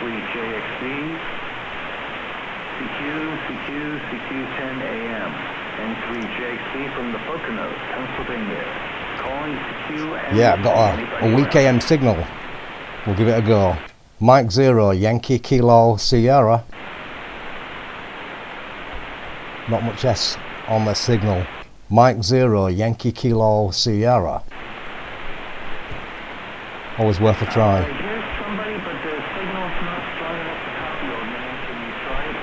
M3JXB, CQ 10 AM, M3JXB from the Poconos, Pennsylvania. Calling CQ. Yeah, I've got a weak AM signal. We'll give it a go. Mike 0, Yankee Kilo Sierra. Not much S on the signal. Mike 0, Yankee Kilo Sierra. Always worth a try. Here's somebody, but the signal's not strong enough to copy, old man. Can you try it?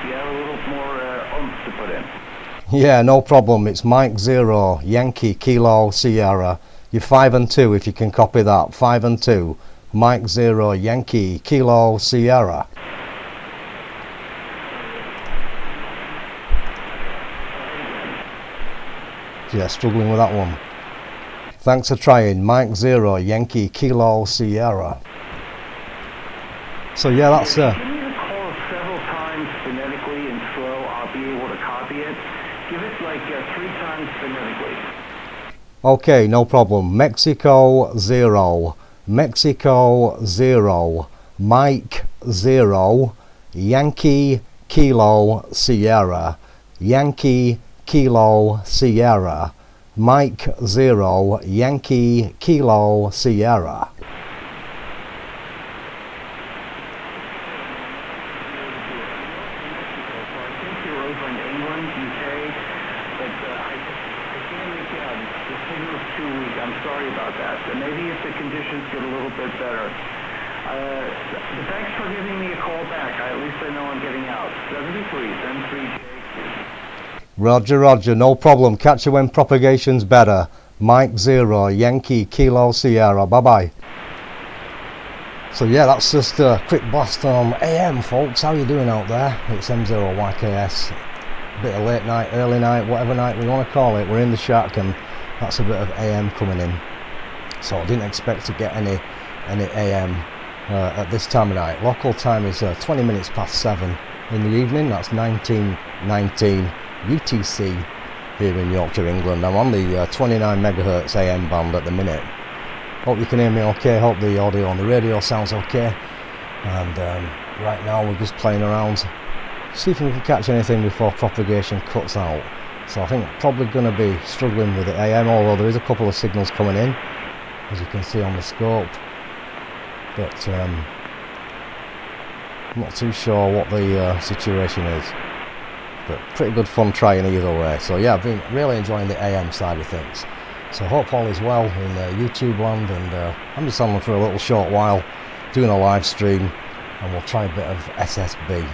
Do you have a little more oomph to put in? Yeah, no problem. It's Mike 0, Yankee Kilo Sierra. You're 5 and 2 if you can copy that. 5 and 2. Mike 0, Yankee Kilo Sierra. Yeah, struggling with that one. Thanks for trying. Mike 0, Yankee Kilo Sierra. So yeah, that's Give me the call several times phonetically and slow. I'll be able to copy it. Give it like 3 times phonetically. okay, no problem. Mexico 0, Mexico 0, Mike 0, Yankee Kilo Sierra, Yankee Kilo Sierra, Mike 0, Yankee Kilo Sierra. Maybe if the conditions get a little bit better. Thanks for giving me a call back. At least I know I'm getting out. 73, M3JXB. Roger, Roger, no problem. Catch you when propagation's better. Mike 0, Yankee Kilo Sierra. Bye-bye. So yeah, that's just a quick blast on AM, folks. How you doing out there? It's M0YKS. Bit of late night, early night, whatever night we want to call it. We're in the shack and that's a bit of AM coming in. So I didn't expect to get any AM at this time of night. Local time is 20 minutes past 7 in the evening. That's 1919 UTC here in Yorkshire, England. I'm on the 29 megahertz AM band at the minute. Hope you can hear me okay. Hope the audio on the radio sounds okay. And right now we're just playing around, see if we can catch anything before propagation cuts out. So I think probably going to be struggling with the AM, although there is a couple of signals coming in, as you can see on the scope. But I'm not too sure what the situation is. But pretty good fun trying either way. So yeah, I've been really enjoying the AM side of things. So hope all is well in YouTube land, and I'm just on for a little short while doing a live stream, and we'll try a bit of SSB.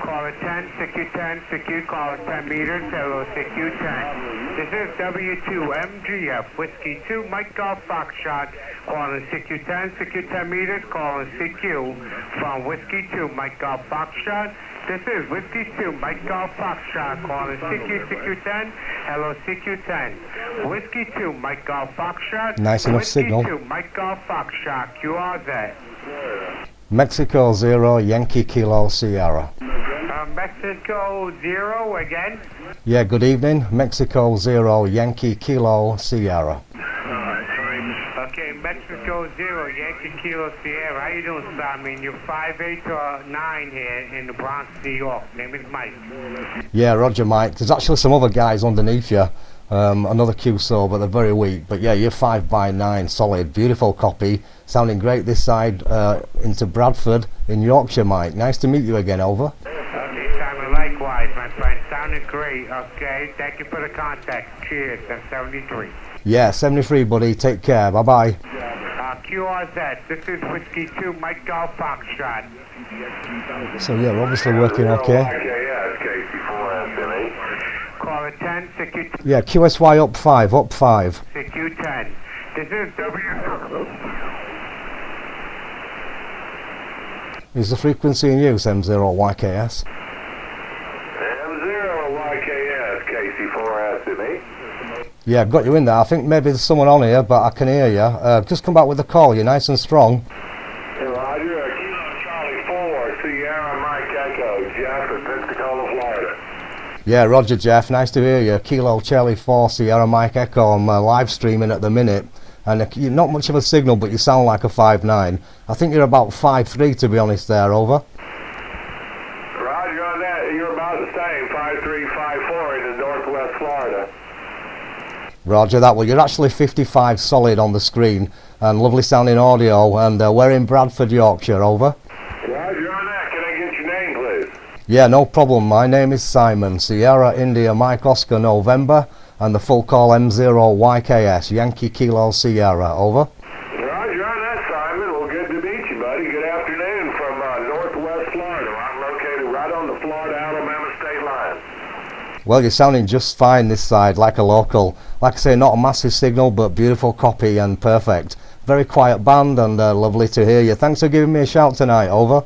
Caller 10, CQ10, CQ, caller 10 meters, hello CQ10. This is W2MGF, Whiskey 2, Mike Golf Foxtrot, calling CQ10, CQ10 meters, calling CQ from Whiskey 2, Mike Golf Foxtrot. This is Whiskey 2, Mike Golf Foxtrot, calling CQ, CQ10, hello CQ10. Whiskey 2, Mike Golf Foxtrot. Nice enough Whiskey signal. 2, Mike Golf Foxtrot, QRZ. Mexico 0, Yankee Kilo Sierra. Mexico 0 again. Yeah, good evening. Mexico 0, Yankee Kilo Sierra. Okay, Mexico 0, Yankee Kilo Sierra. How you doing, sir? I mean, you're 5'8" or 9 here in the Bronx, New York. Name is Mike. Yeah, Roger, Mike. There's actually some other guys underneath you. Another QSO, but they're very weak. But yeah, you're 5x9, solid, beautiful copy. Sounding great this side into Bradford in Yorkshire, Mike. Nice to meet you again, over. Likewise, my friend. Sounded great. Okay, thank you for the contact. Cheers. I'm 73. Yeah, 73, buddy. Take care. Bye-bye. QRZ. This is Whiskey 2, Mike Golf Foxtrot. So yeah, we're obviously working okay. Caller 10, CQ10. Yeah, QSY up 5, up 5. CQ10. This is W. Is the frequency in use M0YKS? M0YKS, KC4S, Yeah, I've got you in there. I think maybe there's someone on here, but I can hear you. Just come back with the call. You're nice and strong. Roger, Kilo Charlie 4, Sierra Mike Echo, Jasper, Pensacola, Florida. Yeah, Roger, Jeff. Nice to hear you. Kilo Charlie 4 Sierra Mike Echo. I'm live streaming at the minute, and you're not much of a signal, but you sound like a 5'9". I think you're about 5'3", to be honest. There, over. Roger on that. You're about the same, 5'3", 5'4" in the northwest Florida. Roger that. Well, you're actually 55 solid on the screen, and lovely sounding audio. And we're in Bradford, Yorkshire. Over. Roger on that. Can I get your name, please? Yeah, no problem. My name is Simon. Sierra India Mike Oscar November, and the full call M0YKS Yankee Kilo Sierra. Over. Roger on that, Simon. Well, good to meet you, buddy. Good afternoon from northwest Florida. I'm located right on the Florida-Alabama state line. Well, you're sounding just fine this side, like a local. Like I say, not a massive signal, but beautiful copy and perfect. Very quiet band, and lovely to hear you. Thanks for giving me a shout tonight. Over.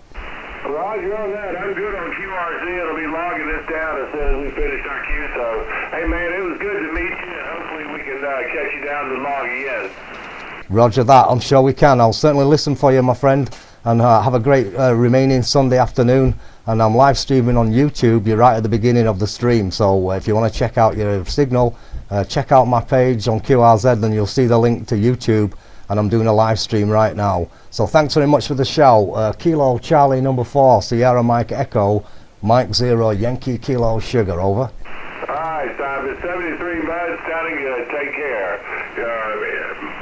Roger on that. I'm good on QRZ. I'll be logging this down as soon as we finish our queue. So, hey, man, it was good to meet you. And hopefully we can catch you down to log again. Roger that. I'm sure we can. I'll certainly listen for you, my friend, and have a great remaining Sunday afternoon. And I'm live streaming on YouTube. You're right at the beginning of the stream, so if you want to check out your signal, check out my page on QRZ, and you'll see the link to YouTube. And I'm doing a live stream right now. So thanks very much for the shout. Kilo Charlie number 4 Sierra Mike Echo Mike 0 Yankee Kilo Sugar. Over. All right, Simon. 73 buds. Sounding good. Take care.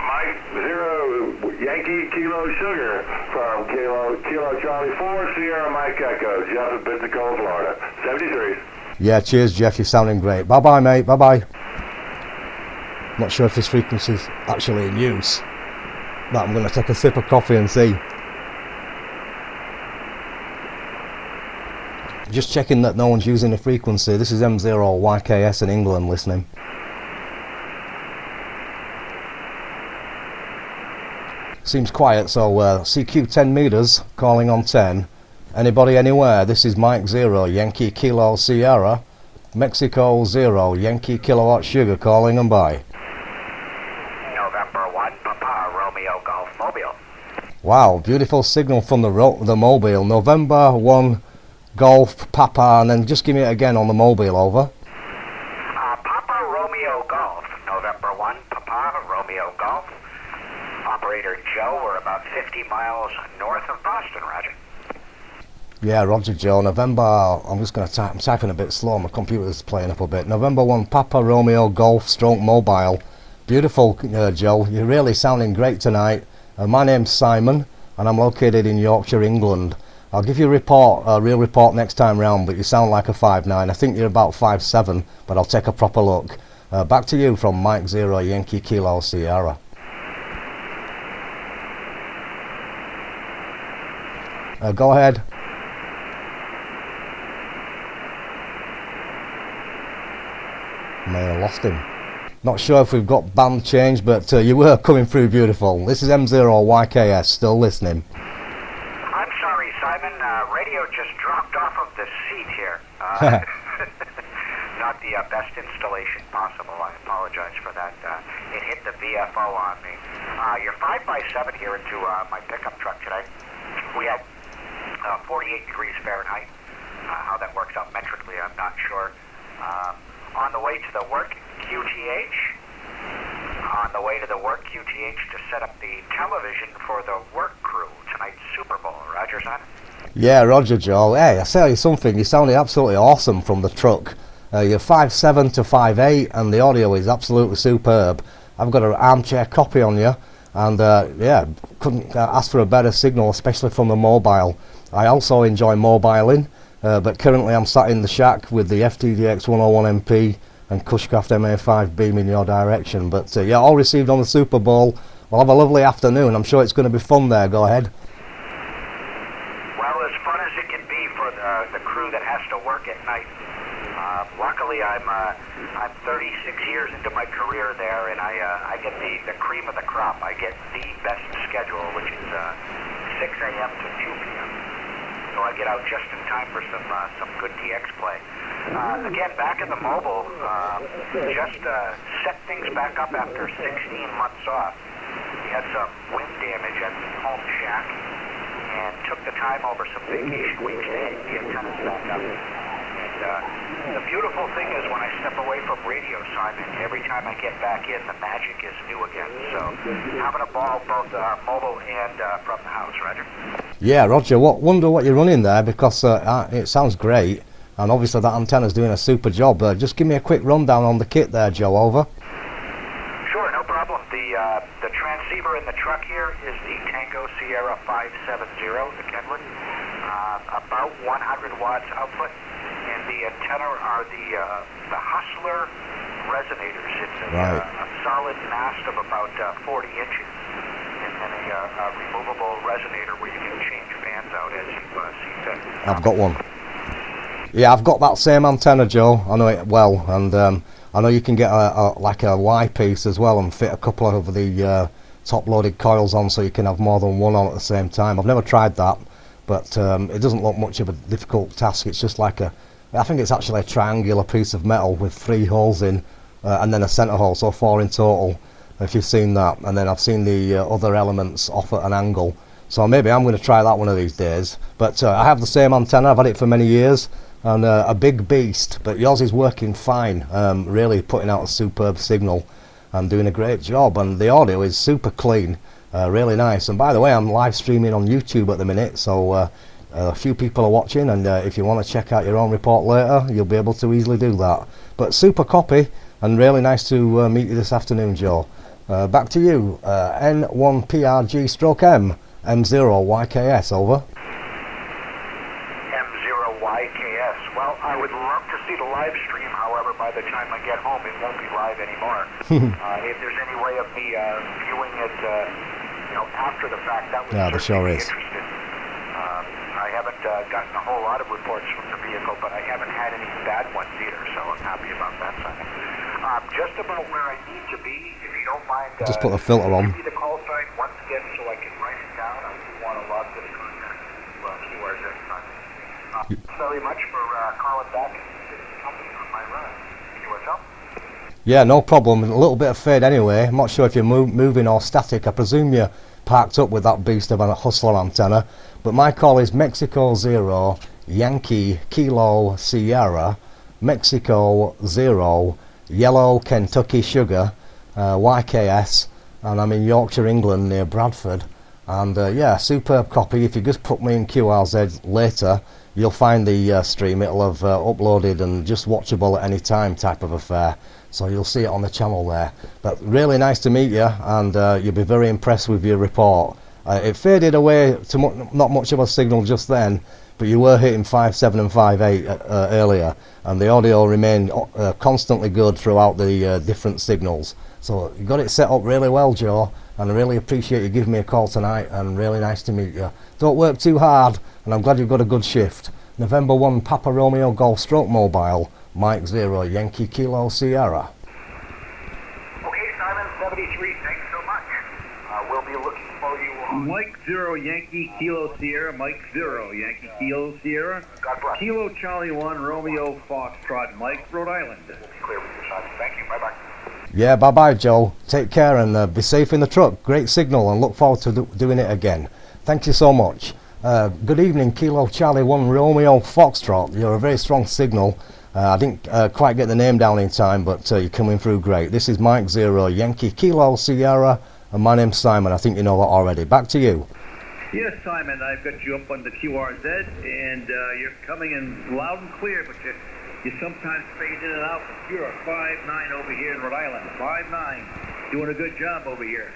Mike 0 Yankee Kilo Sugar from Kilo Charlie 4 Sierra Mike Echo. Jeff in Pensacola, Florida. 73. Yeah, cheers, Jeff. You're sounding great. Bye bye, mate. Bye bye. Not sure if this frequency's actually in use, but I'm going to take a sip of coffee and see. Just checking that no one's using the frequency. This is M0YKS in England listening. Seems quiet, so CQ 10 meters, calling on 10. Anybody anywhere? This is Mike 0 Yankee Kilo Sierra Mexico 0 Yankee Kilowatt Sugar, calling and by. November 1, Papa, Romeo Golf Mobile. Wow, beautiful signal from the mobile. November 1 Golf Papa, and then just give me it again on the mobile. Over. Papa Romeo Golf, November 1, Papa Romeo Golf. Operator Joe, we're about 50 miles north of Boston, Roger. Yeah, Roger, Joe. November, I'm just going to type, I'm typing a bit slow, my computer's playing up a bit. November 1 Papa Romeo Golf stroke mobile. Beautiful, Joe. You're really sounding great tonight. My name's Simon, and I'm located in Yorkshire, England. I'll give you a real report next time round, but you sound like a 5'9". I think you're about 5'7", but I'll take a proper look. Back to you from Mike 0 Yankee Kilo Sierra. Go ahead. May have lost him. Not sure if we've got band change, but you were coming through beautiful. This is M0YKS, still listening. I'm sorry, Simon. Radio just dropped off of the seat here. Not the best installation possible. I apologize for that. It hit the VFO on me. You're 5x7 here into my pickup truck today. We had 48 degrees Fahrenheit. How that works out metrically, I'm not sure. On the way to the work QTH. On the way to the work QTH to set up the television for the work crew tonight's Super Bowl. Roger, son? Yeah, Roger, Joel. Hey, I tell you something, you sounded absolutely awesome from the truck. You're 5'7" to 5'8", and the audio is absolutely superb. I've got an armchair copy on you, and yeah, couldn't ask for a better signal, especially from the mobile. I also enjoy mobiling, but currently I'm sat in the shack with the FTDX 101MP and Cushcraft MA5B in your direction. But yeah, all received on the Super Bowl. Well, have a lovely afternoon. I'm sure it's going to be fun there. Go ahead. Well, as fun as it can be for the crew that has to work at night. Luckily, I'm 36 years into my career there, and I get the cream of the crop. I get the best schedule, which is 6 a.m. to 2 p.m. So I get out just in time for some good DX play. Again, back in the mobile, just set things back up after 16 months off. We had some wind damage at the home shack and took the time over some vacation weeks to hit the antennas back up. And And the beautiful thing is when I step away from radio, Simon, every time I get back in, the magic is new again. So having a ball both mobile and from the house, Roger. Yeah, Roger, wonder what you're running there, because it sounds great, and obviously that antenna's doing a super job. Just give me a quick rundown on the kit there, Joe, over. Sure, no problem. The transceiver in the truck here is the Tango Sierra 570, the Kenwood, about 100 watts output, and the antenna are the Hustler resonators. It's a solid mast of about 40 inches, and then a removable resonator where you can change bands out as you see fit. I've got one. Yeah, I've got that same antenna, Joe. I know it well, and I know you can get like a Y piece as well and fit a couple of the top-loaded coils on, so you can have more than one on at the same time. I've never tried that, but it doesn't look much of a difficult task. It's just like I think it's actually a triangular piece of metal with 3 holes in, and then a centre hole, so 4 in total, if you've seen that. And then I've seen the other elements off at an angle, so maybe I'm going to try that one of these days. But I have the same antenna, I've had it for many years, and a big beast, but yours is working fine, really putting out a superb signal and doing a great job, and the audio is super clean, really nice. And by the way, I'm live streaming on YouTube at the minute, so a few people are watching, and if you want to check out your own report later, you'll be able to easily do that. But super copy, and really nice to meet you this afternoon, Joe. Back to you, N1PRG stroke M, M0YKS, over. M0YKS. Well, I would love to see the live stream, however, by the time I get home, it won't be live anymore. If there's any way of me viewing it, after the fact, that would certainly be interesting. I haven't gotten a whole lot of reports from the vehicle, but I haven't had any bad ones either, so I'm happy about that side. Just about where I need to be, if you don't mind. Just put the filter on. Give me the call sign once again so I can write it down. I do want to log this contact. Well, keywords every time. Very much for calling back and helping on my run. See what's up? Yeah, no problem. A little bit of fade anyway. I'm not sure if you're moving or static. I presume you're parked up with that beast of a Hustler antenna. But my call is Mexico 0, Yankee Kilo Sierra, Mexico 0, Yellow Kentucky Sugar, YKS, and I'm in Yorkshire, England, near Bradford. And yeah, superb copy. If you just put me in QRZ later, you'll find the stream. It'll have uploaded and just watchable at any time type of affair. So you'll see it on the channel there. But really nice to meet you, and you'll be very impressed with your report. It faded away to not much of a signal just then, but you were hitting 5.7 and 5.8 earlier, and the audio remained constantly good throughout the different signals. So you got it set up really well, Joe, and I really appreciate you giving me a call tonight, and really nice to meet you. Don't work too hard, and I'm glad you've got a good shift. November 1 Papa Romeo Golf Stroke Mobile, Mike 0 Yankee Kilo Sierra. Okay, Simon 73, thanks so much. We'll be looking for you on Mike 0 Yankee Kilo Sierra, Mike 0 Yankee Kilo Sierra, God bless. Kilo Charlie 1 Romeo Foxtrot, Mike, Rhode Island. Clear with you, Simon. Thank you. Bye-bye. Yeah, bye-bye, Joe. Take care, and be safe in the truck. Great signal, and look forward to doing it again. Thank you so much. Good evening, Kilo Charlie 1 Romeo Foxtrot. You're a very strong signal. I didn't quite get the name down in time, but you're coming through great. This is Mike 0 Yankee Kilo Sierra, and my name's Simon. I think you know that already. Back to you. Yes, Simon, I've got you up on the QRZ, and you're coming in loud and clear, but you sometimes fade in and out. You're a 5.9 over here in Rhode Island. 5.9. Doing a good job over here.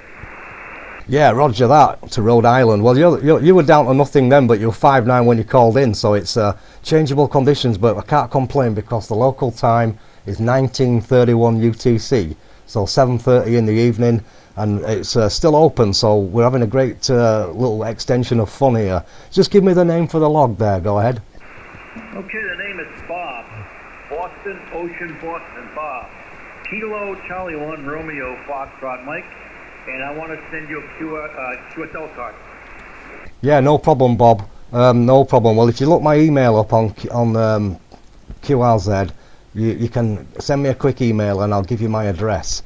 Yeah, roger that, to Rhode Island. Well, you were down to nothing then, but you were 5.9 when you called in, so it's changeable conditions, but I can't complain because the local time is 19:31 UTC, so 7:30 in the evening, and it's still open, so we're having a great little extension of fun here. Just give me the name for the log there, go ahead. Okay, the name is Bob. Boston, Ocean, Boston, Bob. Kilo Charlie 1 Romeo Foxtrot, Mike. And I want to send you a QSL card. Yeah, no problem, Bob. No problem. Well, if you look my email up on QRZ, you can send me a quick email and I'll give you my address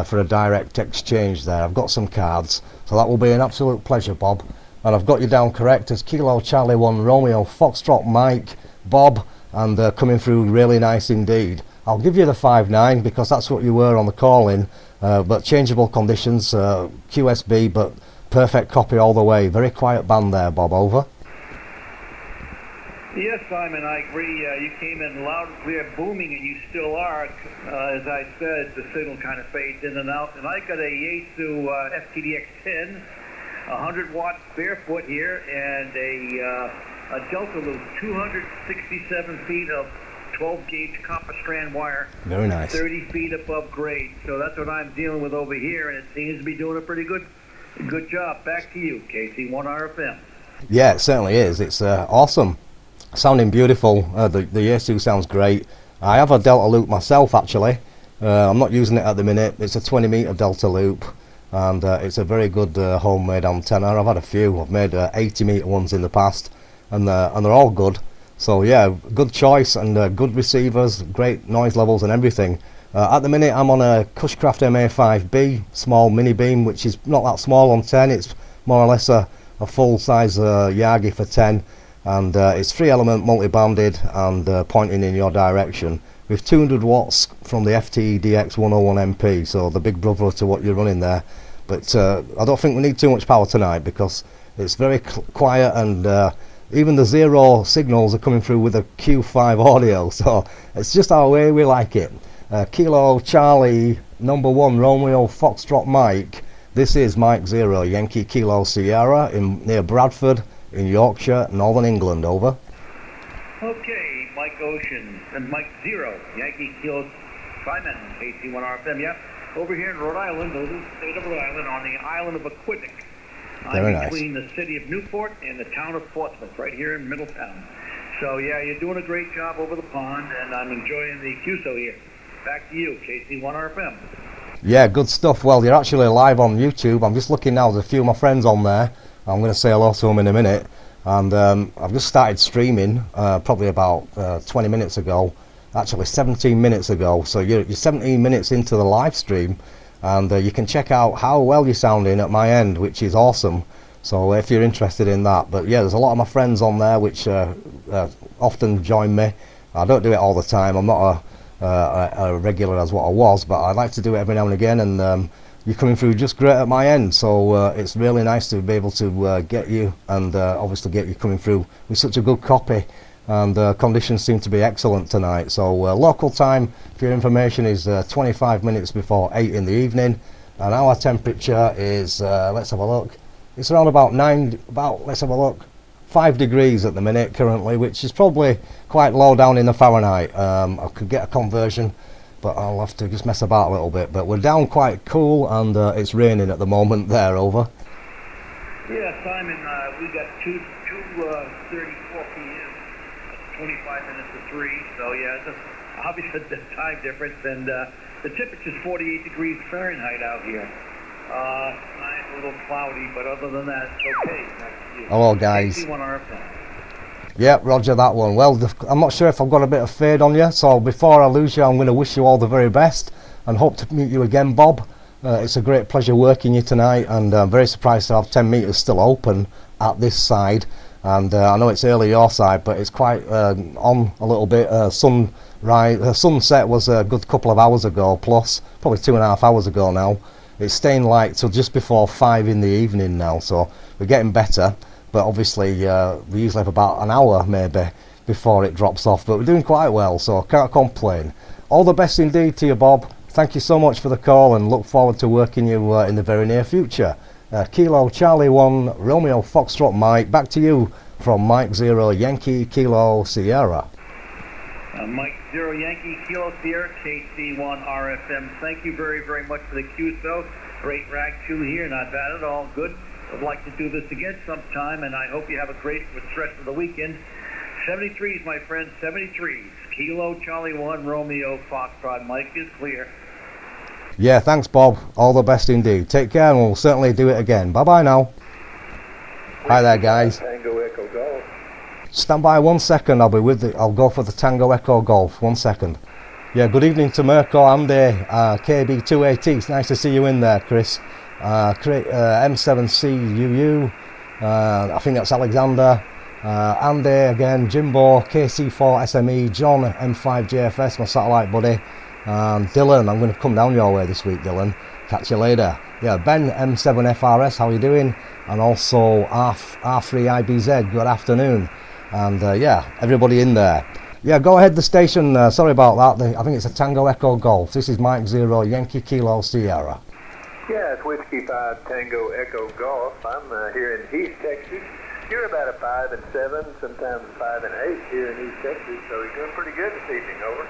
for a direct exchange there. I've got some cards, so that will be an absolute pleasure, Bob. And I've got you down correct as Kilo Charlie 1 Romeo Foxtrot Mike, Bob, and coming through really nice indeed. I'll give you the 5.9 because that's what you were on the call-in, but changeable conditions, QSB, but perfect copy all the way. Very quiet band there, Bob, over. Yes, Simon, I agree. You came in loud and clear, booming, and you still are. As I said, the signal kind of fades in and out. And I got a Yaesu FTDX 10, 100 watts barefoot here, and a Delta loop, 267 feet of 12 gauge copper strand wire. Very nice. 30 feet above grade. So that's what I'm dealing with over here, and it seems to be doing a pretty good job. Back to you, KC1RFM. Yeah, it certainly is. It's awesome. Sounding beautiful. The Yaesu sounds great. I have a Delta loop myself actually. I'm not using it at the minute. It's a 20 meter Delta loop, and it's a very good homemade antenna. I've had a few. I've made 80 meter ones in the past, and they're all good. So yeah, good choice, and good receivers, great noise levels and everything. At the minute I'm on a Cushcraft MA5B small mini beam, which is not that small on 10. It's more or less a full size Yagi for 10. And it's 3-element multi-banded and pointing in your direction with 200 watts from the FTDX 101 MP, so the big brother to what you're running there. But I don't think we need too much power tonight because it's very quiet, and even the zero signals are coming through with a Q5 audio, so it's just our way we like it. Kilo Charlie #1 Romeo Foxtrot Mike. This is Mike 0 Yankee Kilo Sierra near Bradford in Yorkshire, Northern England, over. Okay, Mike Ocean and Mike 0, Yankee Kilo Simon, KC1RFM, yeah. Over here in Rhode Island, over the state of Rhode Island, on the island of Aquidneck. Very nice. Between the city of Newport and the town of Portsmouth, right here in Middletown. So yeah, you're doing a great job over the pond, and I'm enjoying the QSO here. Back to you, KC1RFM. Yeah, good stuff. Well, you're actually live on YouTube. I'm just looking now, there's a few of my friends on there. I'm going to say hello to them in a minute, and I've just started streaming probably about 20 minutes ago, actually 17 minutes ago, so you're 17 minutes into the live stream, and you can check out how well you're sounding at my end, which is awesome. So if you're interested in that, but yeah, there's a lot of my friends on there which often join me. I don't do it all the time. I'm not a regular as what I was, but I like to do it every now and again, and you're coming through just great at my end, so it's really nice to be able to get you, and obviously get you coming through with such a good copy, and conditions seem to be excellent tonight. So local time for your information is 25 minutes before 8 in the evening, and our temperature is let's have a look, it's around about 5 degrees at the minute currently, which is probably quite low down in the Fahrenheit. I could get a conversion, but I'll have to just mess about a little bit. But we're down quite cool, and it's raining at the moment there, over. Yeah, Simon, we got 2:34 p.m. 25 minutes to 3, so yeah, it's obviously the time difference, and the temperature's 48 degrees Fahrenheit out here. It's a little cloudy, but other than that, it's okay. Hello, guys. KC1RFM. Yep, roger that one. Well, I'm not sure if I've got a bit of fade on you, so before I lose you, I'm going to wish you all the very best and hope to meet you again, Bob. It's a great pleasure working you tonight, and I'm very surprised to have 10 metres still open at this side. And I know it's early your side, but it's quite on a little bit. Sunset was a good couple of hours ago, plus probably 2.5 hours ago now. It's staying light till just before 5 in the evening now, so we're getting better. But obviously we usually have about an hour maybe before it drops off, but we're doing quite well, so I can't complain. All the best indeed to you, Bob. Thank you so much for the call, and look forward to working you in the very near future. Kilo Charlie 1 Romeo Foxtrot Mike, back to you from Mike 0 Yankee Kilo Sierra. Mike 0 Yankee Kilo Sierra, KC1RFM. Thank you very, very much for the QSO. Great rag 2 here, not bad at all. Good. I'd like to do this again sometime, and I hope you have a great rest of the weekend. 73s, my friend, 73s. Kilo Charlie 1 Romeo Foxtrot Mike is clear. Yeah, thanks, Bob. All the best indeed. Take care, and we'll certainly do it again. Bye-bye now. Hi there, guys. Tango Echo Golf. Stand by 1 second. I'll be with it. I'll go for the Tango Echo Golf. 1 second. Yeah, good evening to Mirko, Andy, KB2AT. It's nice to see you in there, Chris. M7CUU. I think that's Alexander. Andy again, Jimbo, KC4 SME, John M5JFS, my satellite buddy, and Dylan. I'm going to come down your way this week, Dylan. Catch you later. Yeah, Ben M7FRS, how you doing? And also R3IBZ, good afternoon. And yeah, everybody in there. Yeah, go ahead the station, sorry about that, I think it's a Tango Echo Golf. This is Mike 0, Yankee Kilo Sierra. Yeah, it's Whiskey 5 Tango Echo Golf. I'm here in East Texas. You're about a 5 and 7, sometimes 5 and 8 here in East Texas, so you're doing pretty good this evening, over.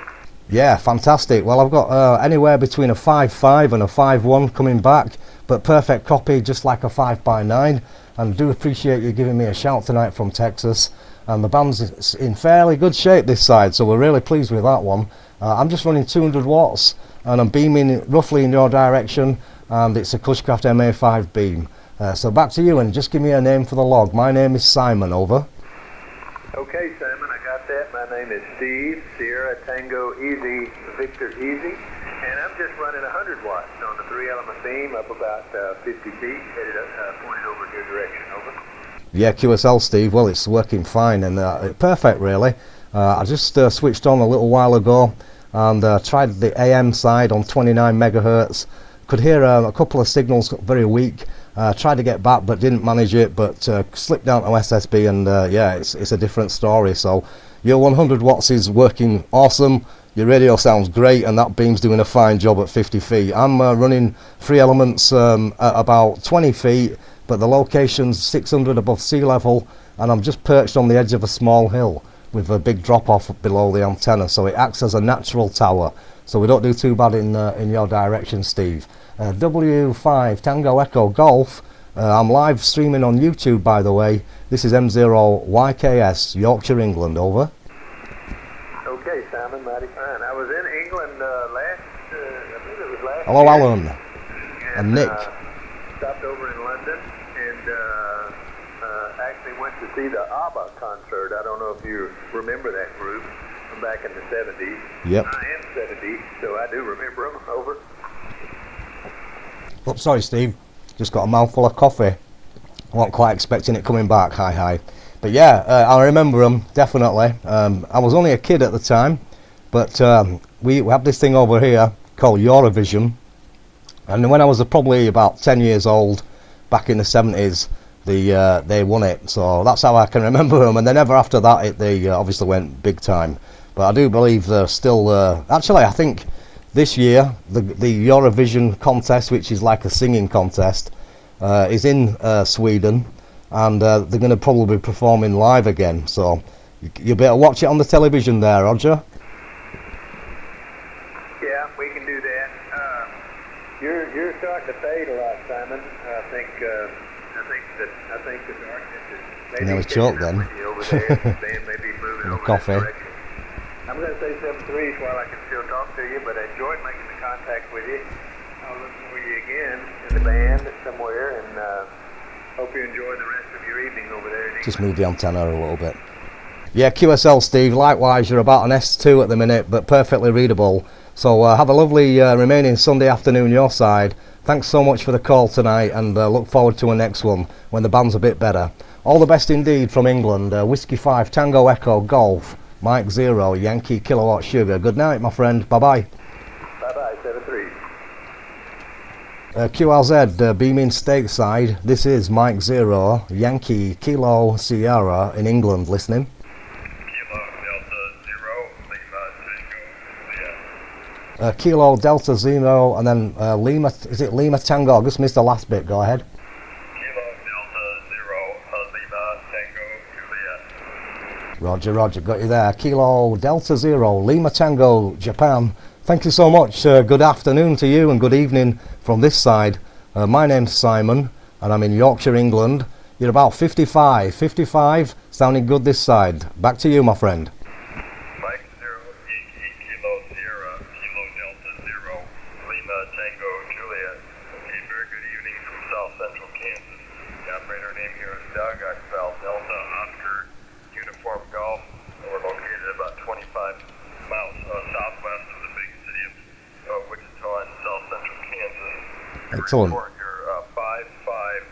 Yeah, fantastic. Well, I've got anywhere between a 5.5 and a 5.1 coming back, but perfect copy, just like a 5x9. And do appreciate you giving me a shout tonight from Texas. And the band's in fairly good shape this side, so we're really pleased with that one. I'm just running 200 watts, and I'm beaming roughly in your direction, and it's a Cushcraft MA5 beam. So back to you, and just give me a name for the log. My name is Simon, over. Okay, Simon, I got that. My name is Steve, Sierra Tango Easy, Victor Easy, and I'm just running 100 watts on the 3-element beam up about 50 feet, headed up, pointed over your direction, over. Yeah, QSL, Steve. Well, it's working fine, and perfect, really. I just switched on a little while ago and tried the AM side on 29 megahertz. Could hear a couple of signals very weak. Tried to get back but didn't manage it, but slipped down to SSB, and yeah, it's a different story. So your 100 watts is working awesome, your radio sounds great, and that beam's doing a fine job at 50 feet. I'm running 3 elements at about 20 feet, but the location's 600 above sea level, and I'm just perched on the edge of a small hill with a big drop off below the antenna, so it acts as a natural tower. So we don't do too bad in your direction, Steve. W5 Tango Echo Golf. I'm live streaming on YouTube, by the way. This is M0YKS, Yorkshire, England, over. Okay, Simon, mighty fine. I was in England I think it was last Hello, year. Alan. And Nick. Stopped over in London and actually went to see the ABBA concert. I don't know if you remember that group from back in the 70s. Yep. I am 70, so I do remember them, over. Oh, sorry, Steve. Just got a mouthful of coffee. Wasn't quite expecting it coming back. Hi. But yeah, I remember them, definitely. I was only a kid at the time, but we have this thing over here called Eurovision. And when I was probably about 10 years old, back in the 70s, they won it. So that's how I can remember them. And then ever after that, they obviously went big time. But I do believe they're still... actually, I think this year, the Eurovision contest, which is like a singing contest, is in Sweden. And they're going to probably be performing live again. So you better watch it on the television there, Roger. Yeah, we can do that. You're starting to fade a lot, Simon. I think the darkness is maybe Nearly choked then. over there. Dan may be moving over Coffee. that direction. I'm going to say 7-3 while I can still talk to you, but I enjoyed making the contact with you. I'll look for you again in the band somewhere, and hope you enjoy the rest of your evening over there. Just move the antenna a little bit. Yeah, QSL, Steve. Likewise, you're about an S2 at the minute, but perfectly readable. So have a lovely remaining Sunday afternoon your side. Thanks so much for the call tonight, and look forward to a next one when the band's a bit better. All the best indeed from England. Whiskey 5 Tango Echo Golf, Mike 0 Yankee Kilowatt Sugar. Good night, my friend. Bye-bye. Bye-bye, 7-3. QLZ, beaming stateside. This is Mike 0 Yankee Kilo Sierra in England, listening. Kilo Delta Zero, and then Lima, is it Lima Tango? I just missed the last bit, go ahead. Kilo Delta 0, Lima Tango Juliet. Roger, got you there. Kilo Delta Zero, Lima Tango, Japan. Thank you so much. Good afternoon to you and good evening from this side. My name's Simon and I'm in Yorkshire, England. You're about 55, sounding good this side. Back to you, my friend. Mike 0, Kilo Sierra, Kilo Delta 0, Lima Tango Juliet. A very good evening from South Central Kansas. The operator name here is Doug. I spell Delta Oscar Uniform Golf. We're located about 25 miles southwest of the big city of Wichita in South Central Kansas. Excellent. Report your 5557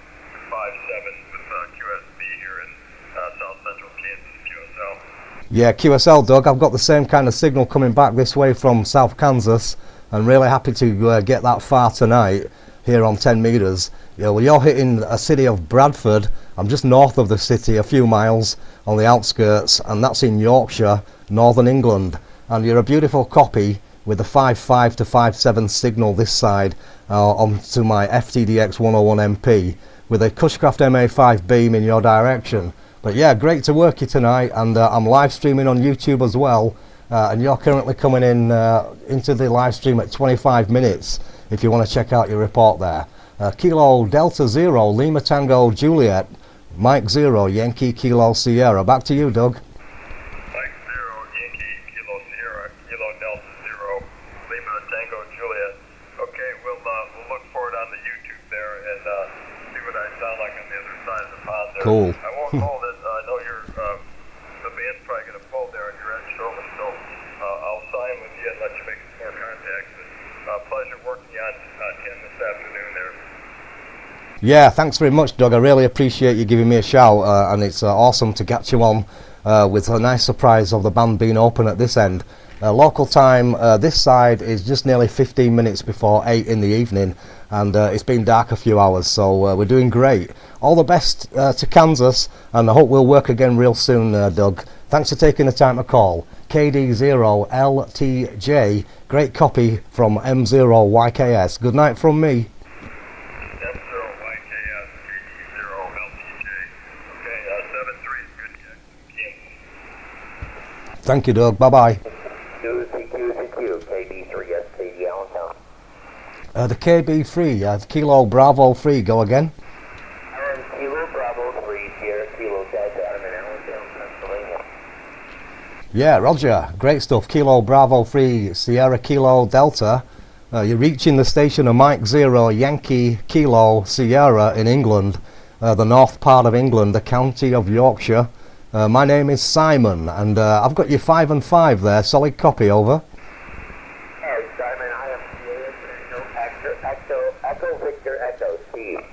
with QSB here in South Central Kansas. Yeah, QSL Doug, I've got the same kind of signal coming back this way from South Kansas, and really happy to get that far tonight here on 10 meters. Yeah, well, you're hitting a city of Bradford. I'm just north of the city, a few miles on the outskirts, and that's in Yorkshire, Northern England. And you're a beautiful copy with a 5.5 to 5.7 signal this side onto my FTDX 101 MP with a Cushcraft MA5 beam in your direction. But yeah, great to work you tonight, and I'm live streaming on YouTube as well, and you're currently coming in into the live stream at 25 minutes if you want to check out your report there. Kilo Delta Zero, Lima Tango Juliet, Mike Zero, Yankee Kilo Sierra. Back to you, Doug. Mike Zero, Yankee Kilo Sierra, Kilo Delta Zero, Lima Tango Juliet. Okay, we'll look for it on the YouTube there and see what I sound like on the other side of the pond there. Cool. I won't hold it. I know you're the band's probably going to pull there and you're edged over, so I'll sign with you and let you make some more contacts. Pleasure working on him this afternoon there. Yeah, thanks very much, Doug. I really appreciate you giving me a shout, and it's awesome to catch you on with a nice surprise of the band being open at this end. Local time this side is just nearly 15 minutes before 8 in the evening, and it's been dark a few hours, so we're doing great. All the best to Kansas, and I hope we'll work again real soon, Doug. Thanks for taking the time to call. KD0LTJ, great copy from M0YKS. Good night from me. M0YKS, KD0LTJ. Okay, 7-3 is good, Kansas. Thank you, Doug. Bye-bye. KD3SKD Allentown. The KB3, Kilo Bravo 3, go again. Kilo Bravo 3, Sierra Kilo Delta, I'm in Allentown, Pennsylvania. Yeah, Roger. Great stuff. Kilo Bravo 3, Sierra Kilo Delta. You're reaching the station of Mike Zero, Yankee Kilo Sierra in England, the north part of England, the county of Yorkshire. My name is Simon, and I've got you 5 and 5 there. Solid copy, over. Hey, Simon, I am Echo Victor Echo, Steve.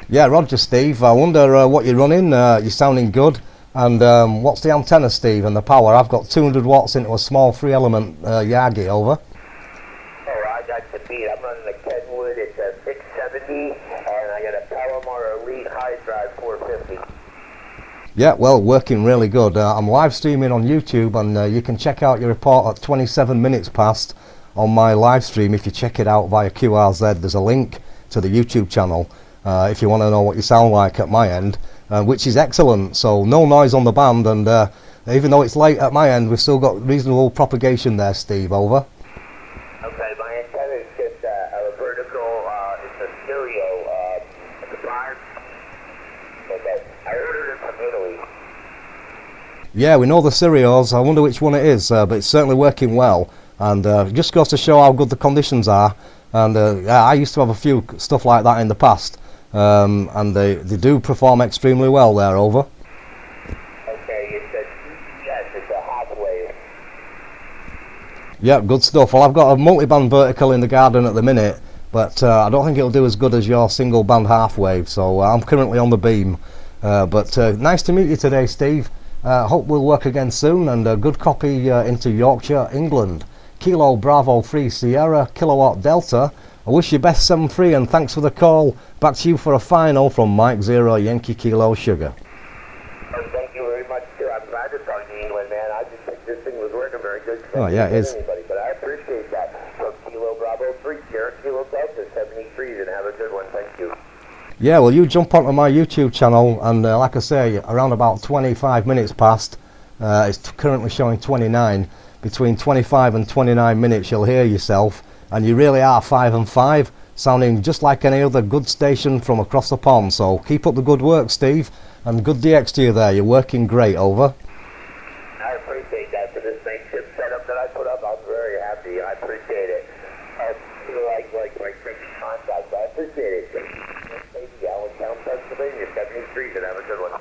Yeah, Roger, Steve. I wonder what you're running. You're sounding good. And what's the antenna, Steve, and the power? I've got 200 watts into a small 3-element Yagi, over. Oh, I got the beat. I'm running a Kenwood. It's a 670, and I got a Palomar Elite High Drive 450. Yeah, well, working really good. I'm live streaming on YouTube, and you can check out your report at 27 minutes past on my live stream. If you check it out via QRZ, there's a link to the YouTube channel if you want to know what you sound like at my end, which is excellent. So no noise on the band, and even though it's late at my end, we've still got reasonable propagation there, Steve, over. Okay, my antenna is just a vertical, it's a stereo, at the bar. Okay, I ordered it from Italy. Yeah, we know the Sirios. I wonder which one it is, but it's certainly working well, and it just goes to show how good the conditions are. And yeah, I used to have a few stuff like that in the past, and they do perform extremely well there, over. Okay, it's a half wave. Yeah, good stuff. Well, I've got a multi-band vertical in the garden at the minute, but I don't think it'll do as good as your single band half wave, so I'm currently on the beam. But nice to meet you today, Steve. Hope we'll work again soon, and a good copy into Yorkshire, England. Kilo Bravo 3 Sierra Kilowatt Delta. I wish you best 7-3, and thanks for the call. Back to you for a final from Mike Zero, Yankee Kilo Sugar. Oh, thank you very much, too. I'm glad to talk to England, man. I just think this thing was working very good. Oh, yeah, it is. Anybody, but I appreciate that. So Kilo Bravo 3, Sierra Kilo Delta, 73s, and have a good one. Thank you. Yeah, well, you jump onto my YouTube channel, and like I say, around about 25 minutes past, it's currently showing 29. Between 25 and 29 minutes, you'll hear yourself, and you really are 5 and 5, sounding just like any other good station from across the pond. So keep up the good work, Steve, and good DX to you there. You're working great, over. I appreciate that for this makeshift setup that I put up. I'm very happy. I appreciate it. I feel like contact. I appreciate it. Allentown, Pennsylvania, 73s, and have a good one.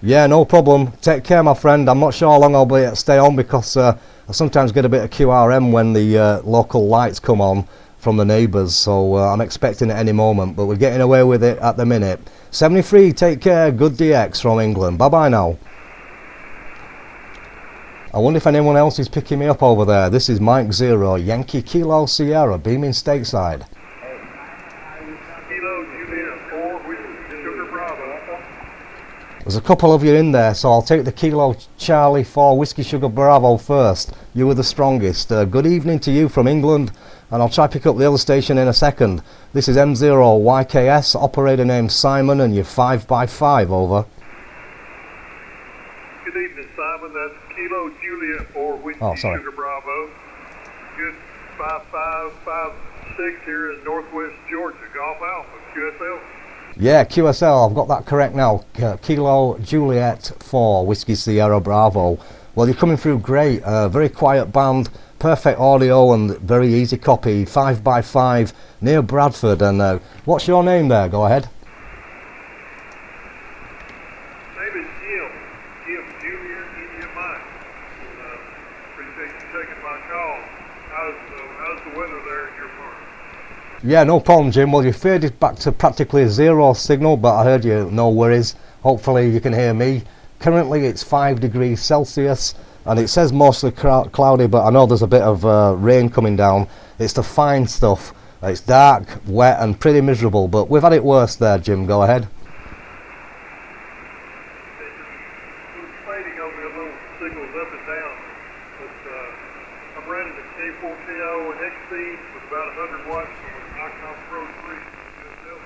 Yeah, no problem. Take care, my friend. I'm not sure how long I'll be able to stay on, because I sometimes get a bit of QRM when the local lights come on from the neighbours, so I'm expecting it any moment, but we're getting away with it at the minute. 73, take care. Good DX from England. Bye bye now. I wonder if anyone else is picking me up over there. This is Mike 0, Yankee Kilo Sierra, beaming stateside. Kilo Juliet 4 Whiskey Sugar Bravo. There's a couple of you in there, so I'll take the Kilo Charlie 4 Whiskey Sugar Bravo first. You were the strongest. Good evening to you from England, and I'll try to pick up the other station in a second. This is M0YKS, operator named Simon, and you're 5x5, over. Good evening, Simon. That's Kilo Juliet 4 Whiskey Sugar Bravo. Good 5556 here in northwest Georgia. Golf Alpha, QSL. Yeah, QSL, I've got that correct now. Kilo Juliet 4 Whiskey Sierra Bravo. Well, you're coming through great. Very quiet band, perfect audio and very easy copy. 5x5 near Bradford. And what's your name there? Go ahead. Name is Jim. Jim Juliet India Mike. Appreciate you taking my call. How's the weather there in your part? Yeah, no problem, Jim. Well, you faded back to practically a zero signal, but I heard you, no worries. Hopefully you can hear me. Currently it's 5 degrees Celsius, and it says mostly cloudy, but I know there's a bit of rain coming down. It's the fine stuff. It's dark, wet, and pretty miserable, but we've had it worse there, Jim. Go ahead. It's fading over a little signals up and down, but I'm running the K4KO and XC with about 100 watts from an Icon Pro 3 QSL.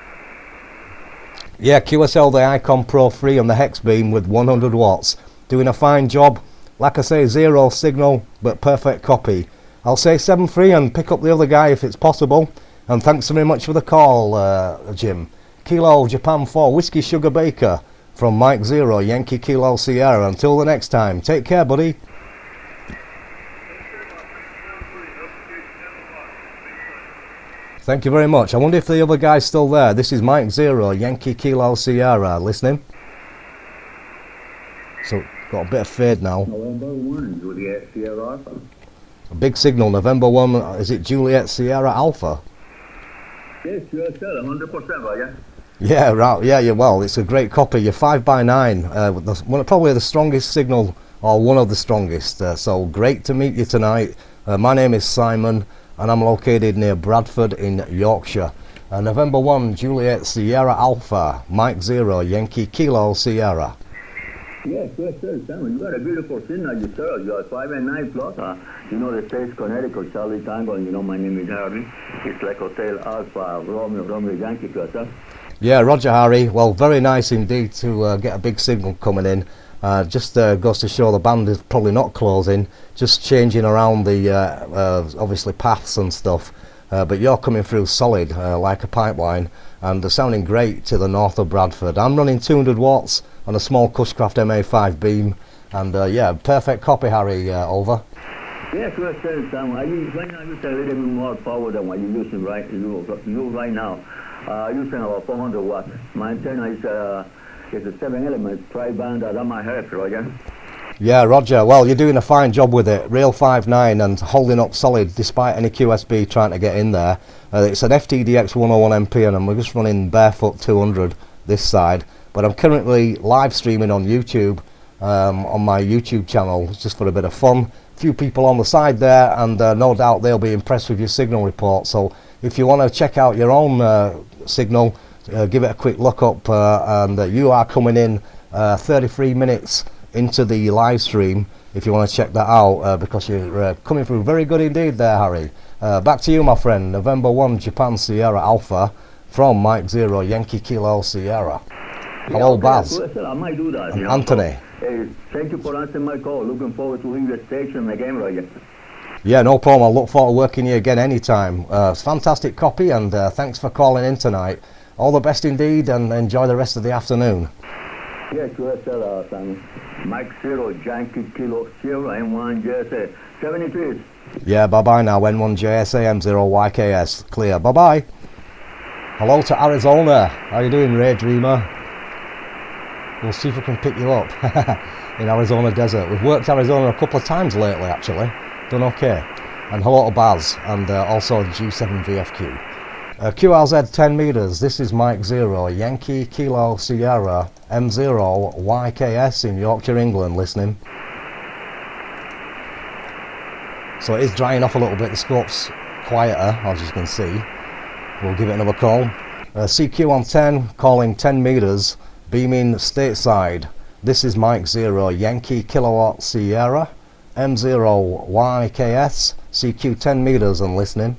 Yeah, QSL, the Icon Pro 3 and the Hex Beam with 100 watts. Doing a fine job. Like I say, zero signal, but perfect copy. I'll say 7-3 and pick up the other guy if it's possible. And thanks very much for the call, Jim. Kilo Japan 4 Whiskey Sugar Baker from Mike 0, Yankee Kilo Sierra. Until the next time, take care, buddy. Thank you very much. I wonder if the other guy's still there. This is Mike 0, Yankee Kilo Sierra. Listening? So, got a bit of fade now. November 1, Juliet Sierra Alpha. A big signal, November 1. Is it Juliet Sierra Alpha? Yes, QSL, 100%, Roger. Yeah, right. Yeah, well, it's a great copy. You're 5x9. Probably the strongest signal, or one of the strongest. So great to meet you tonight. My name is Simon, and I'm located near Bradford in Yorkshire. November 1, Juliet Sierra Alpha, Mike 0, Yankee Kilo Sierra. Yes, Simon, you got a beautiful signal, you sir. You are 5 and 9 plus. You know the state's Connecticut, Charlie Tango, and you know my name is Harry. It's like Hotel Alpha, Romeo Yankee plus, huh? Yeah, Roger, Harry. Well, very nice indeed to get a big signal coming in. Just goes to show the band is probably not closing, just changing around the obviously paths and stuff. But you're coming through solid like a pipeline, and sounding great to the north of Bradford. I'm running 200 watts on a small Cushcraft MA5B beam, and yeah, perfect copy, Harry. Over. Yes, Sam. Right now you use a little bit more power than what you're using right now. Using about 400 watts. My antenna is a 7-element tri-band at my head, Roger. Yeah, Roger. Well, you're doing a fine job with it. Real 5.9 and holding up solid despite any QSB trying to get in there. It's an FTDX 101 MP, and we're just running barefoot 200 this side. But I'm currently live streaming on YouTube, on my YouTube channel, just for a bit of fun. A few people on the side there, and no doubt they'll be impressed with your signal report. So if you want to check out your own signal, give it a quick look up, and you are coming in 33 minutes into the live stream if you want to check that out, because you're coming through very good indeed there, Harry. Back to you, my friend. November 1, Japan Sierra Alpha from Mike 0, Yankee Kilo Sierra. Hello, Baz. I might do that. And Anthony. Hey, thank you for answering my call. Looking forward to hearing your station again, Roger. Yeah, no problem. I'll look forward to working you again anytime. It's a fantastic copy, and thanks for calling in tonight. All the best indeed, and enjoy the rest of the afternoon. Yes, QSL, Simon. Mike 0, Yankee Kilo Sierra, M1YKS. 73. Yeah, bye-bye now. N1JSA, M0YKS. Clear. Bye-bye. Hello to Arizona. How you doing, Ray Dreamer? We'll see if we can pick you up in Arizona desert. We've worked Arizona a couple of times lately, actually. Done okay. And hello to Baz, and also G7VFQ. QRZ 10 meters. This is Mike 0, Yankee Kilo Sierra, M0YKS in Yorkshire, England. Listening. So it is drying off a little bit. The scope's quieter, as you can see. We'll give it another call. CQ on 10, calling 10 meters, beaming stateside. This is Mike 0, Yankee Kilowatt Sierra, M0YKS, CQ 10 meters and listening.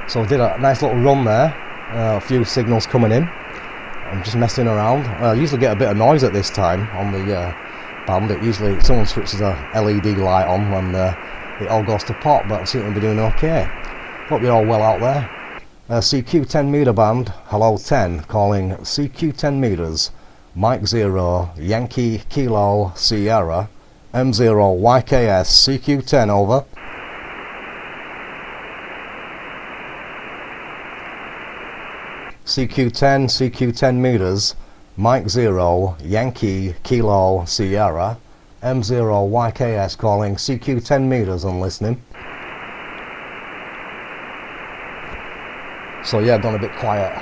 So I did a nice little run there, a few signals coming in. I'm just messing around. I usually get a bit of noise at this time on the band. It usually, someone switches a LED light on when it all goes to pot, but I seem to be doing okay. Hope you're all well out there. CQ 10 meter band, hello 10, calling CQ 10 meters, Mike 0, Yankee Kilo Sierra, M0YKS, CQ 10 over. CQ 10 meters, Mike 0, Yankee Kilo Sierra, M0YKS calling CQ 10 meters and listening. So yeah, gone a bit quiet.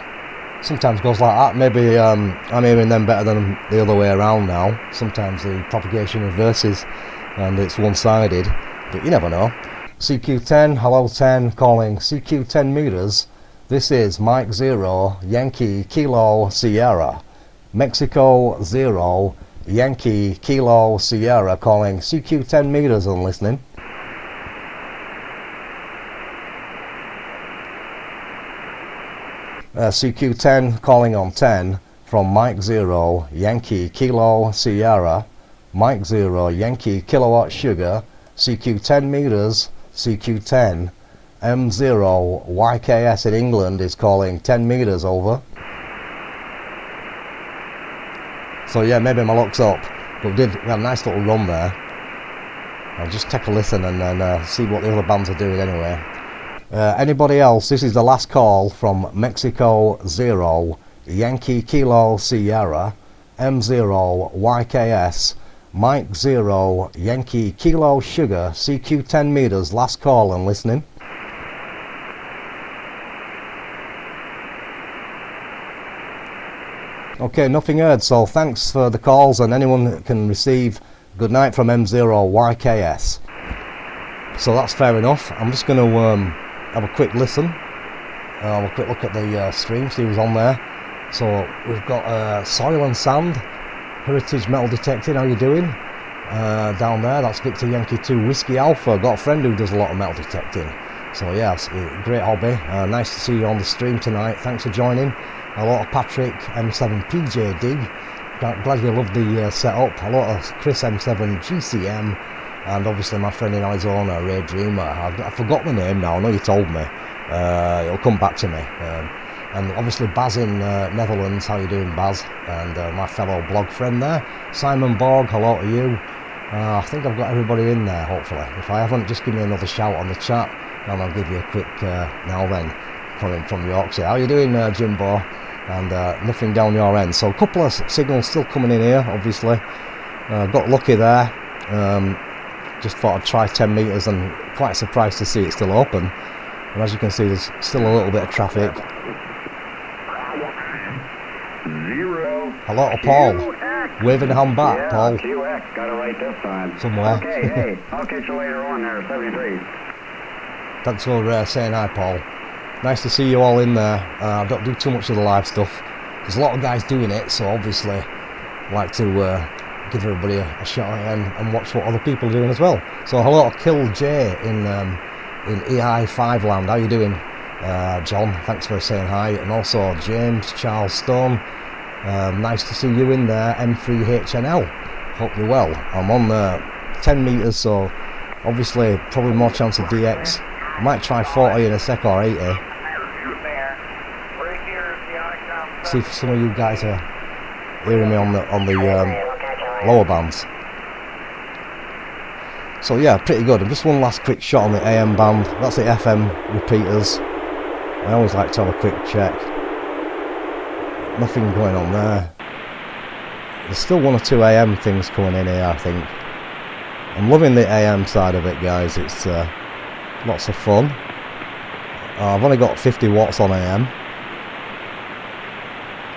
Sometimes goes like that. Maybe I'm hearing them better than the other way around now. Sometimes the propagation reverses and it's one-sided, but you never know. CQ 10, hello 10, calling CQ 10 meters. This is Mike 0, Yankee Kilo Sierra, Mexico 0, Yankee Kilo Sierra calling CQ 10 meters and listening. CQ 10 calling on 10 from Mike 0, Yankee Kilo Sierra, Mike 0, Yankee Kilowatt Sugar, CQ 10 meters, CQ 10. M0YKS in England is calling 10 meters over. So yeah, maybe my luck's up, but we had a nice little run there. I'll just take a listen and then see what the other bands are doing anyway. Anybody else? This is the last call from Mexico 0, Yankee Kilo Sierra, M0YKS, Mike 0, Yankee Kilo Sugar, CQ 10 meters, last call and listening. Okay, nothing heard, so thanks for the calls, and anyone that can receive, good night from M0YKS. So that's fair enough. I'm just going to have a quick listen, have a quick look at the stream, see who's on there. So we've got Soil and Sand, Heritage Metal Detecting, how you doing? Down there, that's Victor Yankee 2 Whiskey Alpha. Got a friend who does a lot of metal detecting. So yeah, it's a great hobby. Nice to see you on the stream tonight. Thanks for joining. Hello to Patrick M7PJD. Glad you love the setup. Hello to Chris M7 GCM, and obviously my friend in Arizona, Ray Dreamer. I forgot the name now. I know you told me. It'll come back to me. And obviously Baz in Netherlands. How you doing, Baz? And my fellow blog friend there, Simon Borg. Hello to you. I think I've got everybody in there. Hopefully, if I haven't, just give me another shout on the chat, and I'll give you a quick now then. Coming from Yorkshire. How you doing, Jimbo? And nothing down your end. So a couple of signals still coming in here, obviously. Got lucky there. Just thought I'd try 10 meters and quite surprised to see it's still open. And as you can see, there's still a little bit of traffic. Hello to Paul. Waving a hand back, Paul. QX, got it right this time. Somewhere. Okay, hey, I'll catch you later on there, 73. Thanks for saying hi, Paul. Nice to see you all in there. I don't do too much of the live stuff. There's a lot of guys doing it, so obviously I like to give everybody a shot and watch what other people are doing as well. So hello to Kill J in EI5 land. How you doing, John? Thanks for saying hi. And also James Charles Stone. Nice to see you in there. M3HNL. Hope you're well. I'm on 10 meters, so obviously probably more chance of DX. I might try 40 in a sec or 80. See if some of you guys are hearing me on the lower bands. So yeah, pretty good. And just one last quick shot on the AM band. That's the FM repeaters. I always like to have a quick check. Nothing going on there. There's still one or two AM things coming in here, I think. I'm loving the AM side of it, guys. It's lots of fun. I've only got 50 watts on AM.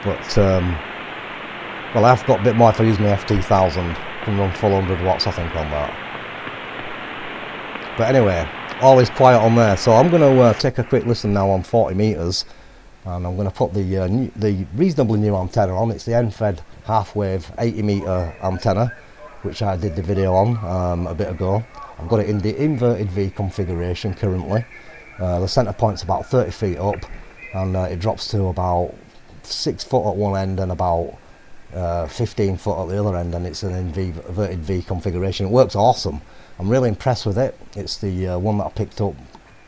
But, well, I've got a bit more if I use my FT1000. can run full 100 watts I think on that. But anyway, all is quiet on there, so I'm going to take a quick listen now on 40 meters, and I'm going to put the reasonably new antenna on. It's the NFED half-wave 80 meter antenna, which I did the video on a bit ago. I've got it in the inverted V configuration currently. The centre point's about 30 feet up, and it drops to about 6 foot at one end and about 15 foot at the other end, and it's an inverted V configuration. It works awesome. I'm really impressed with it. It's the one that I picked up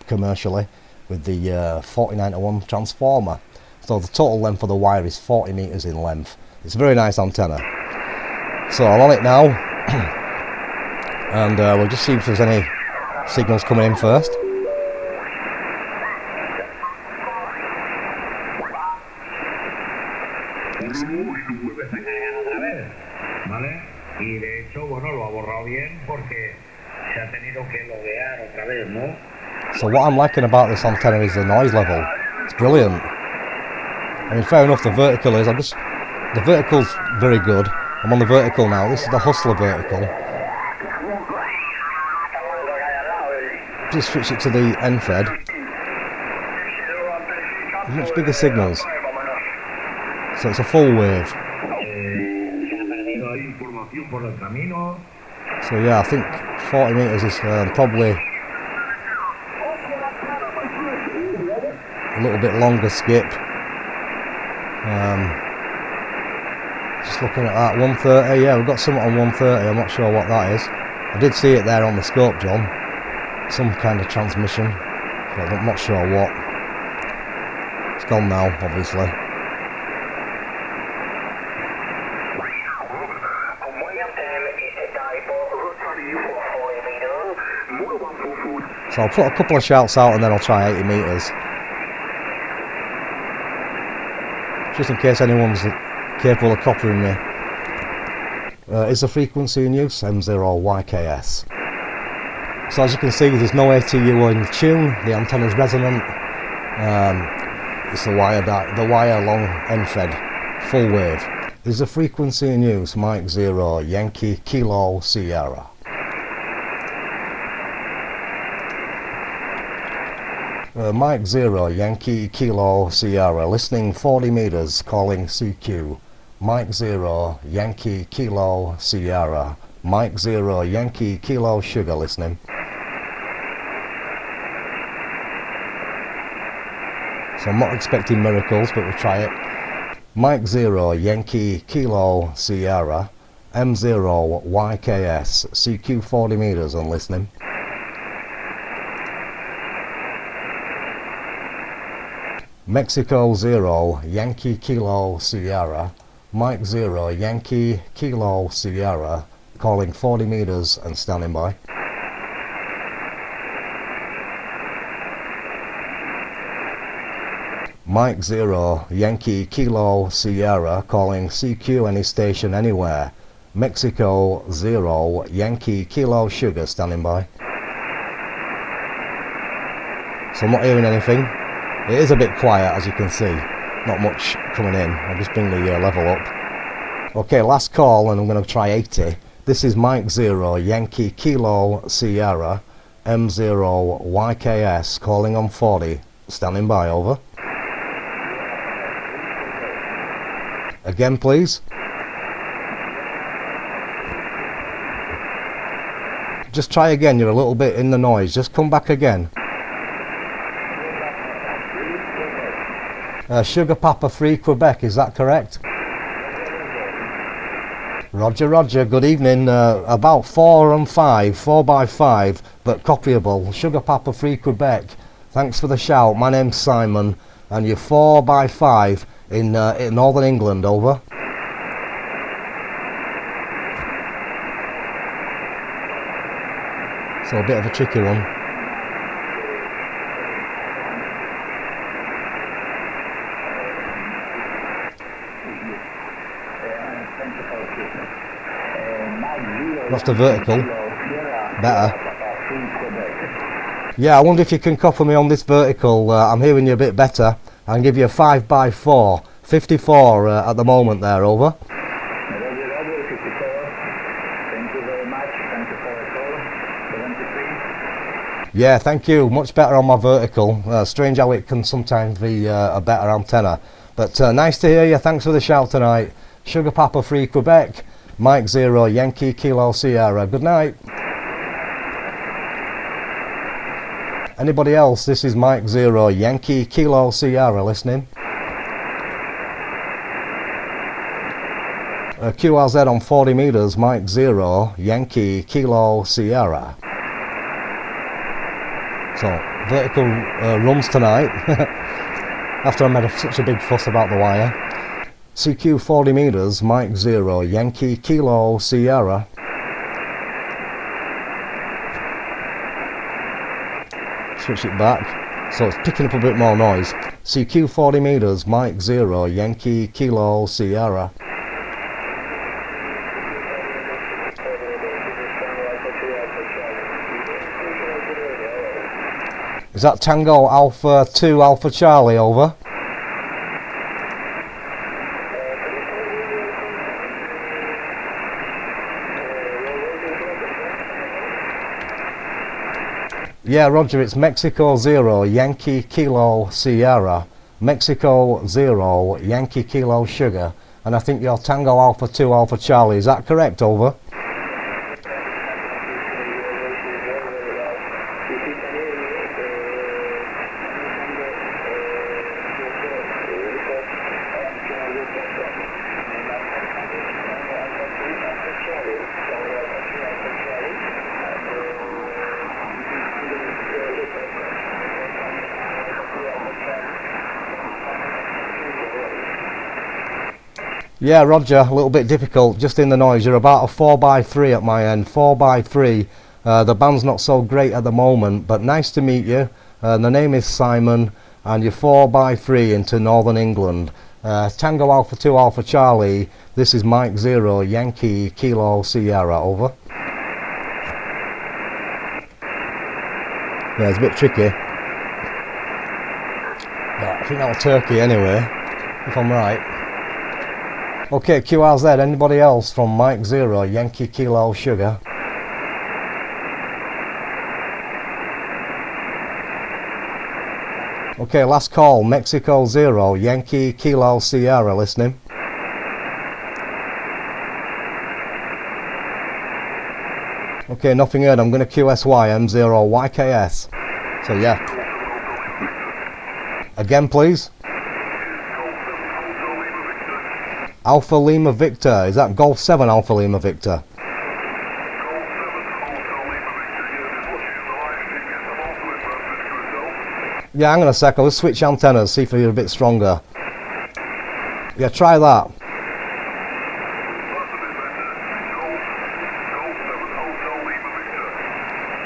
commercially with the 4091 transformer. So the total length of the wire is 40 meters in length. It's a very nice antenna. So I'm on it now, and we'll just see if there's any signals coming in first. Y de hecho, bueno, lo ha borrado bien porque se ha tenido que loguear otra vez, ¿no? So what I'm liking about this antenna is the noise level. It's brilliant. I mean, fair enough, the vertical is, the vertical's very good. I'm on the vertical now. This is the Hustler vertical. Just switch it to the NFED. Much bigger signals. So it's a full wave. So yeah, I think 40 meters is probably a little bit longer skip. Just looking at that, 130, yeah, we've got something on 130, I'm not sure what that is. I did see it there on the scope, John. Some kind of transmission, but I'm not sure what. It's gone now, obviously. So I'll put a couple of shouts out and then I'll try 80 meters. Just in case anyone's capable of copying me. Is the frequency in use? M0YKS. So as you can see, there's no ATU in tune. The antenna's resonant. It's the wire long NFED, full wave. Is the frequency in use? Mike 0 Yankee Kilo Sierra. Mike 0 Yankee Kilo Sierra, listening 40 meters, calling CQ. Mike 0 Yankee Kilo Sierra. Mike 0 Yankee Kilo Sugar, listening. So I'm not expecting miracles, but we'll try it. Mike 0 Yankee Kilo Sierra. M0YKS, CQ 40 meters and listening. Mexico 0 Yankee Kilo Sierra. Mike 0 Yankee Kilo Sierra, calling 40 meters and standing by. Mike 0 Yankee Kilo Sierra, calling CQ any station anywhere. Mexico 0 Yankee Kilo Sugar, standing by. So I'm not hearing anything. It is a bit quiet, as you can see. Not much coming in. I'll just bring the level up. Okay, last call, and I'm going to try 80. This is Mike 0 Yankee Kilo Sierra. M0YKS, calling on 40. Standing by, over. Again, please. Just try again, you're a little bit in the noise. Just come back again. Sugar Papa 3 Quebec, is that correct? Roger, roger, good evening. About 4 and 5, 4 by 5, but copyable. Sugar Papa 3 Quebec, thanks for the shout. My name's Simon, and you're 4 by 5 in Northern England, over. So a bit of a tricky one. That's the vertical. Better. Yeah, I wonder if you can copy me on this vertical. I'm hearing you a bit better. I can give you a 5 by 4. 54 at the moment there, over. Yeah, thank you. Much better on my vertical. Strange how it can sometimes be a better antenna. But nice to hear you. Thanks for the shout tonight. Sugar Papa 3 Quebec, Mike 0 Yankee Kilo Sierra. Good night. Anybody else? This is Mike 0 Yankee Kilo Sierra listening. QRZ on 40 meters, Mike 0 Yankee Kilo Sierra. So vertical runs tonight after I made such a big fuss about the wire. CQ 40 meters, Mike 0 Yankee Kilo Sierra. Switch it back so it's picking up a bit more noise. CQ 40 meters, Mike 0 Yankee Kilo Sierra. Is that Tango Alpha 2 Alpha Charlie, over? Yeah, Roger, it's Mexico 0 Yankee Kilo Sierra. Mexico 0 Yankee Kilo Sugar. And I think you're Tango Alpha 2 Alpha Charlie. Is that correct, over? Yeah, Roger, a little bit difficult, just in the noise. You're about a 4x3 at my end, 4x3. The band's not so great at the moment, but nice to meet you. The name is Simon, and you're 4x3 into Northern England. Tango Alpha 2 Alpha Charlie, this is Mike 0 Yankee Kilo Sierra, over. Yeah, it's a bit tricky. But I think that was Turkey anyway, if I'm right. Okay, QRZ, anybody else from Mike 0 Yankee Kilo Sugar? Okay, last call, Mexico 0 Yankee Kilo Sierra listening. Okay, nothing heard. I'm going to QSY M0YKS. So yeah. Again, please. Alpha Lima Victor. Is that Golf 7 Alpha Lima Victor? Yeah, hang on a sec. Let's switch antennas, see if you're a bit stronger. Yeah, try that.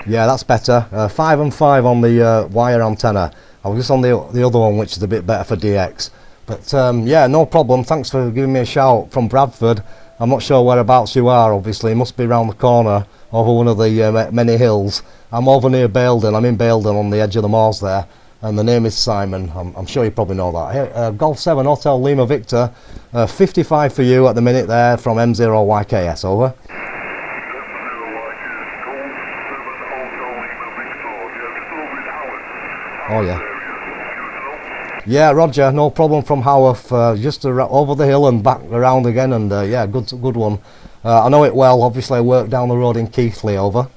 Yeah, that's better. 5 and 5 on the wire antenna. I was just on the other one, which is a bit better for DX. But yeah, no problem. Thanks for giving me a shout from Bradford. I'm not sure whereabouts you are, obviously. It must be round the corner over one of the many hills. I'm over near Baildon. I'm in Baildon on the edge of the moors there. And the name is Simon. I'm sure you probably know that. Hey, Golf 7 Hotel Lima Victor. 55 for you at the minute there from M0YKS, over. Oh yeah. Yeah, Roger, no problem from Haworth, just over the hill and back around again, and yeah, good one. I know it well, obviously I work down the road in Keighley, over.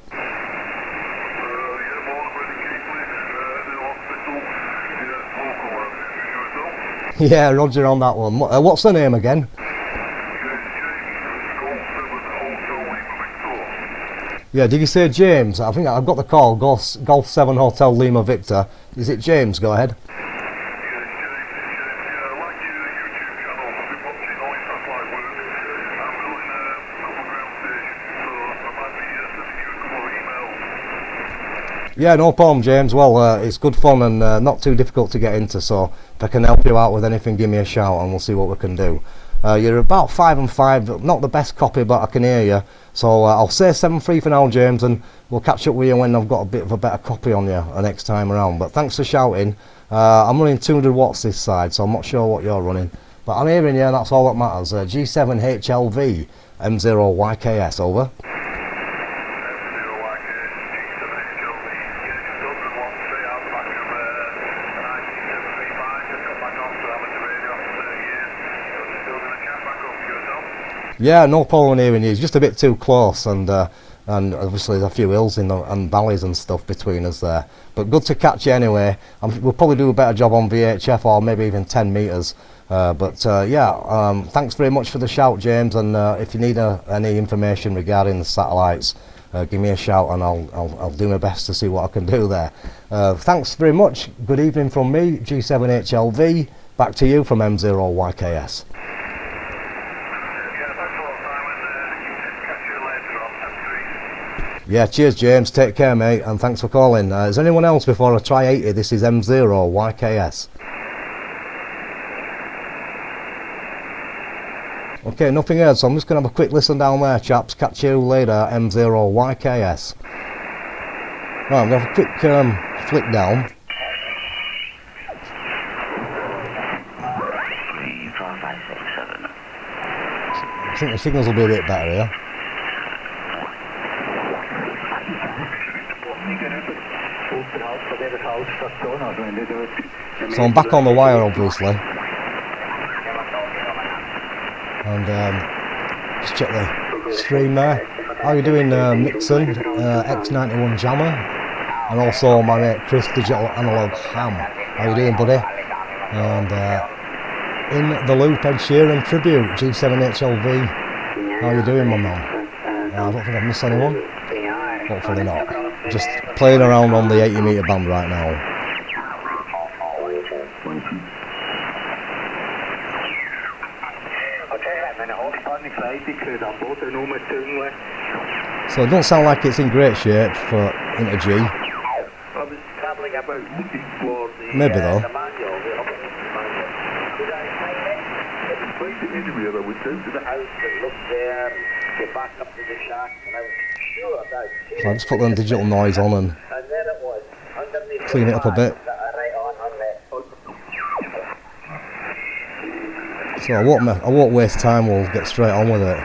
Yeah, Roger on that one. What's the name again? Yeah, did you say James? I think I've got the call, Golf 7 Hotel Lima Victor. Is it James? Go ahead. Yeah, no problem, James. Well, it's good fun and not too difficult to get into, so if I can help you out with anything, give me a shout and we'll see what we can do. You're about 5 and 5, not the best copy, but I can hear you. So I'll say 7-3 for now, James, and we'll catch up with you when I've got a bit of a better copy on you the next time around. But thanks for shouting. I'm running 200 watts this side, so I'm not sure what you're running. But I'm hearing you, and that's all that matters. G7HLV, M0YKS, over. Yeah, no problem hearing you. It's just a bit too close, and obviously there's a few hills and valleys and stuff between us there. But good to catch you anyway. We'll probably do a better job on VHF, or maybe even 10 metres. Thanks very much for the shout, James. And if you need any information regarding the satellites, give me a shout, and I'll do my best to see what I can do there. Thanks very much. Good evening from me, G7HLV. Back to you from M0YKS. Yeah, cheers James, take care mate, and thanks for calling. Is anyone else before I try 80? This is M0YKS. Okay, nothing heard, so I'm just going to have a quick listen down there, chaps. Catch you later, M0YKS. Right, I'm going to have a quick flick down. 3, 4, 5, 6, 7. I think the signals will be a bit better here. So I'm back on the wire obviously, and just check the stream there. How are you doing Mixon, X91 Jammer, and also my mate Chris Digital Analog Ham. How you doing buddy? And in the loop Ed Sheeran Tribute, G7HLV. How are you doing my man? I don't think I've missed anyone. Hopefully not. Just playing around on the 80 metre band right now. So it don't sound like it's in great shape for into G. Maybe though. So I just put the digital noise on and clean it up a bit. So I won't waste time, we'll get straight on with it.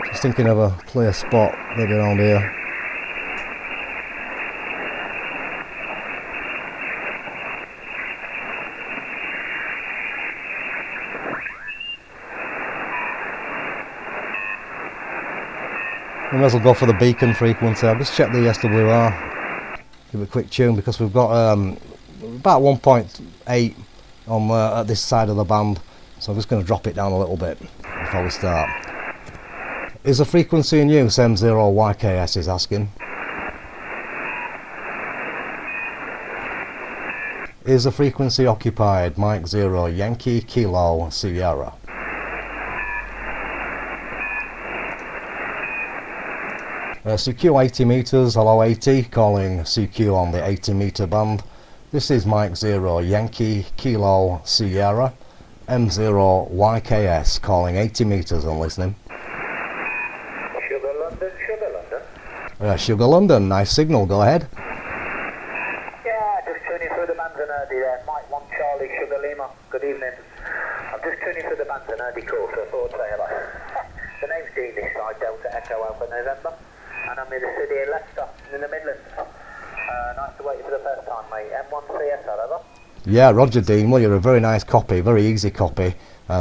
Just thinking of a clear spot maybe around here. We may as well go for the beacon frequency. I'll just check the SWR. Give it a quick tune because we've got about 1.8 on at this side of the band. So I'm just going to drop it down a little bit before we start. Is the frequency in use? M0YKS is asking. Is the frequency occupied? Mike 0 Yankee Kilo Sierra. CQ 80 metres, hello 80, calling CQ on the 80 metre band. This is Mike 0 Yankee Kilo Sierra, M0YKS, calling 80 metres and listening. Sugar London, Sugar London. Sugar London, nice signal, go ahead. Yeah, just tuning through the bands and early there. Mike 1 Charlie Sugar Lima, good evening. I'm just tuning through the bands and early call, so I thought I'd say hello. The name's Dean this side, Delta Echo Alpha November. And I'm in the city of Leicester, in the Midlands. Nice to wait you for the first time, mate. M0YKS, however. Yeah, Roger Dean. Well, you're a very nice copy, very easy copy.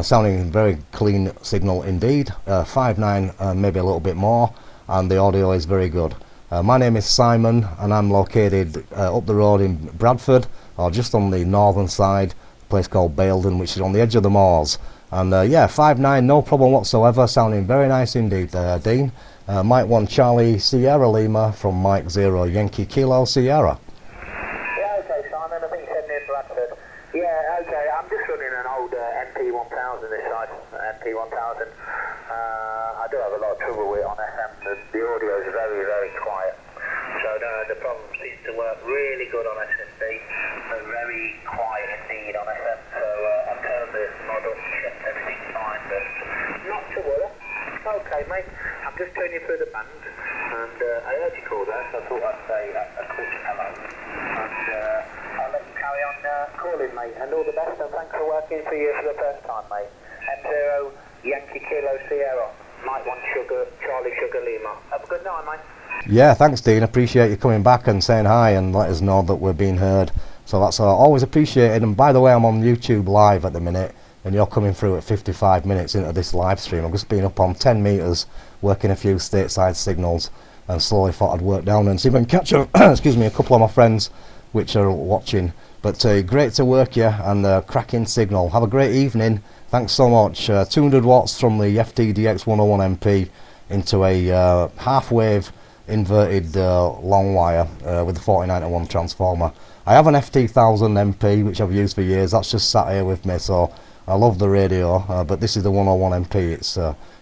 Sounding very clean signal indeed. 5.9, maybe a little bit more. And the audio is very good. My name is Simon, and I'm located up the road in Bradford, or just on the northern side, a place called Baildon, which is on the edge of the moors. And yeah, 5.9, no problem whatsoever. Sounding very nice indeed, Dean. Mike 1 Charlie Sierra Lima from Mike 0 Yankee Kilo Sierra. Yeah, okay, Simon, I think you said near Bradford. Yeah, okay, I'm just running an old MP1000 this side, MP1000. I do have a lot of trouble with it on FM. The audio is very, very quiet. So the problem seems to work really good on SSD, but very quiet indeed on FM. So I've turned the mod up, checked everything's fine, but not to worry. Okay, mate. I'm just tuning through the band, and I heard you call there, so I thought I'd say a quick hello. And I'll let you carry on calling, mate, and all the best, and thanks for working for you for the first time, mate. M0 Yankee Kilo Sierra, Mike 1 Sugar, Charlie Sugar Lima. Have a good night, mate. Yeah, thanks Dean, appreciate you coming back and saying hi and let us know that we're being heard. So that's always appreciated. And by the way, I'm on YouTube live at the minute, and you're coming through at 55 minutes into this live stream. I've just been up on 10 meters working a few stateside signals, and slowly thought I'd work down and see if I can catch excuse me, a couple of my friends which are watching. But great to work you, and cracking signal. Have a great evening. Thanks so much. 200 watts from the FTDX101 MP into a half wave inverted long wire with the 4091 transformer. I have an FT1000 MP which I've used for years. That's just sat here with me, so I love the radio, but this is the 101 MP.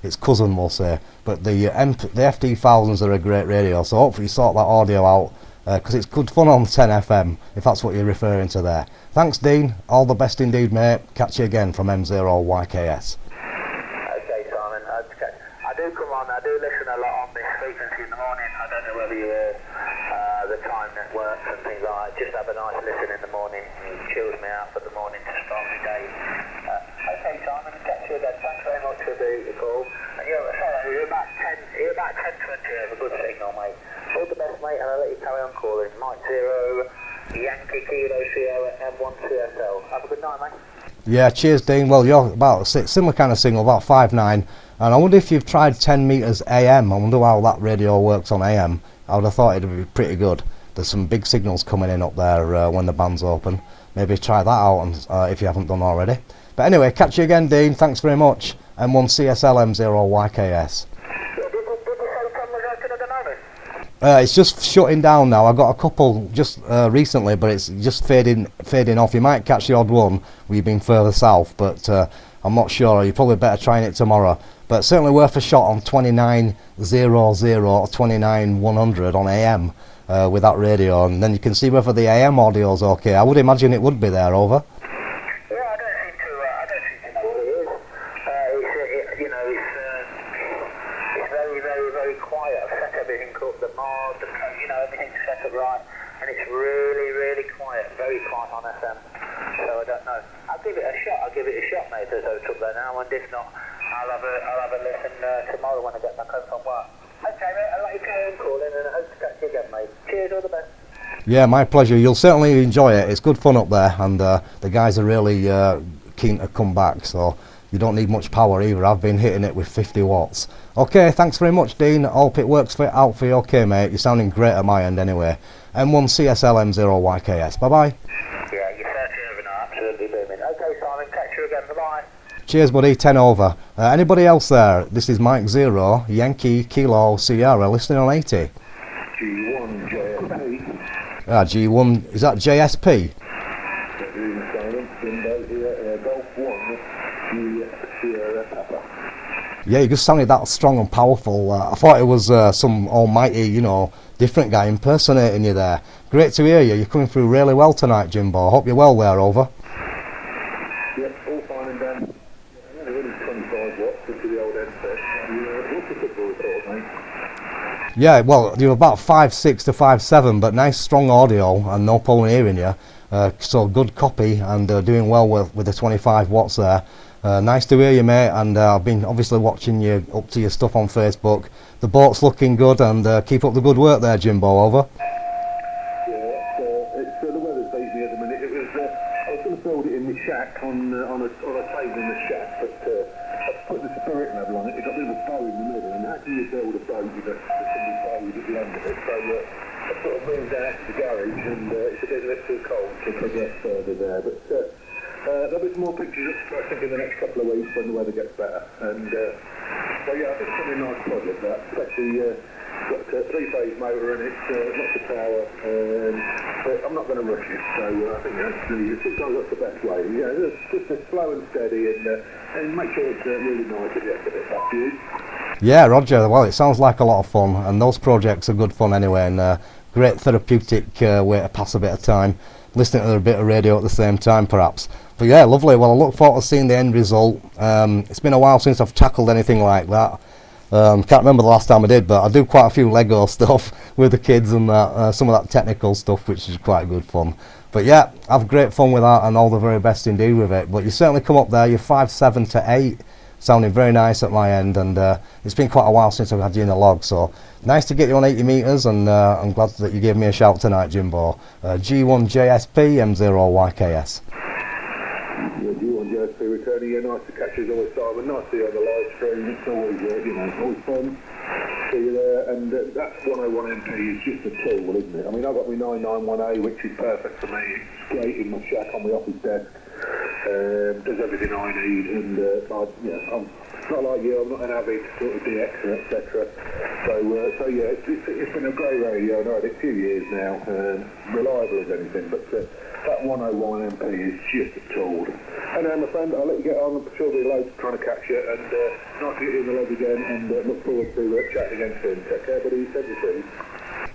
It's cousin, we'll say. But the FT1000s are a great radio, so hopefully you sort that audio out, because it's good fun on 10 FM, if that's what you're referring to there. Thanks, Dean. All the best indeed, mate. Catch you again from M0YKS. Okay, Simon. I do come on, I do listen a lot on this frequency in the morning. I don't know whether you hear the time networks and things like that. Just have a nice listen in the morning. It chills me out for the morning to start my day. Okay, Simon, catch you again. Thanks very much for the call. And you're about 10:20 of a good signal, mate. All the best, mate, and I'll let you carry on calling. Mike 0, Yankee Kilo Sierra M1CSL. Have a good night, mate. Yeah, cheers, Dean. Well, you're about a similar kind of signal, about 5'9", and I wonder if you've tried 10 meters AM. I wonder how that radio works on AM. I would have thought it'd be pretty good. There's some big signals coming in up there when the band's open. Maybe try that out, and, if you haven't done already. But anyway, catch you again, Dean. Thanks very much. M1CSL M0YKS. It's just shutting down now. I got a couple just recently, but it's just fading off. You might catch the odd one where you've been further south, but I'm not sure. You're probably better trying it tomorrow. But certainly worth a shot on 2900 or 29100 on AM with that radio, and then you can see whether the AM audio is okay. I would imagine it would be there. Over. And if not, I'll have a listen tomorrow when I get back home from work. Okay, mate, I'll let you carry on calling, and I hope to catch you again, mate. Cheers, all the best. Yeah, my pleasure. You'll certainly enjoy it. It's good fun up there, and the guys are really keen to come back, so you don't need much power either. I've been hitting it with 50 watts. Okay, thanks very much, Dean. I hope it works out for you. Okay, mate. You're sounding great at my end anyway. M1CSL M0YKS. Bye-bye. Yeah, you're 30 over now. Absolutely booming. Okay, Simon, catch you again. Bye-bye. Cheers, buddy. 10 over. Anybody else there? This is Mike 0, Yankee Kilo Sierra, listening on 80. G1 JSP. G1, is that JSP? Golf 1, Sierra Papa. Yeah, you just sounded that strong and powerful. I thought it was some almighty, different guy impersonating you there. Great to hear you. You're coming through really well tonight, Jimbo. I hope you're well there, over. Yep, all fine and done. Only 25 watts into the old headset. What's the football report, mate? Yeah, well, you're about 5'6" to 5'7", but nice strong audio and no problem hearing you. So good copy and doing well with the 25 watts there. Nice to hear you, mate, and I've been obviously watching you up to your stuff on Facebook. The boat's looking good, and keep up the good work there, Jimbo, over. Yeah, it's the weather's beat me at the minute. It was I was going to build it in the shack on a table in the shack, but I put the spirit level on it. It got a little bow in the middle, and how can you build a boat with a bow at the end of it? So I sort of moved out to the garage, and it's a bit too cold to progress further there. But there'll be some more pictures up, I think, in the next couple of weeks when the weather gets better. And so yeah, I think it's going to be a nice project, that, especially got a three-phase motor in it, lots of power, but I'm not going to rush it, so I think sometimes that's the best way. Yeah, just slow and steady, and make sure it's really nice at the end of it. Back to you. Yeah, Roger. Well, it sounds like a lot of fun, and those projects are good fun anyway, and great therapeutic way to pass a bit of time, listening to a bit of radio at the same time, perhaps. But yeah, lovely. Well, I look forward to seeing the end result. It's been a while since I've tackled anything like that. Can't remember the last time I did, but I do quite a few Lego stuff with the kids and that, some of that technical stuff, which is quite good fun. But yeah, have great fun with that, and all the very best indeed with it. But you certainly come up there. You're 5'7" to 8", sounding very nice at my end, and it's been quite a while since I've had you in the log, so nice to get you on 80 metres, and I'm glad that you gave me a shout tonight, Jimbo. G1JSP M0YKS. Yeah, G1JSP returning. Yeah, nice to catch you as always, Simon. Nice to see you on the live stream. It's always, always fun. See you there, and that 101MP is just a tool, isn't it? I mean, I've got my 991A, which is perfect for me. It's great in my shack on my office desk. Does everything I need, and I'm not like you. I'm not an avid sort of DXer, etc. So yeah, it's been a great radio. I've had it a few years now, reliable as anything. But that 101MP is just a tool. And my friend, I'll let you get on. I'm sure there'll be loads trying to catch you, and nice to get you in the log again. And look forward to chatting again soon. Take care, buddy. Send you soon.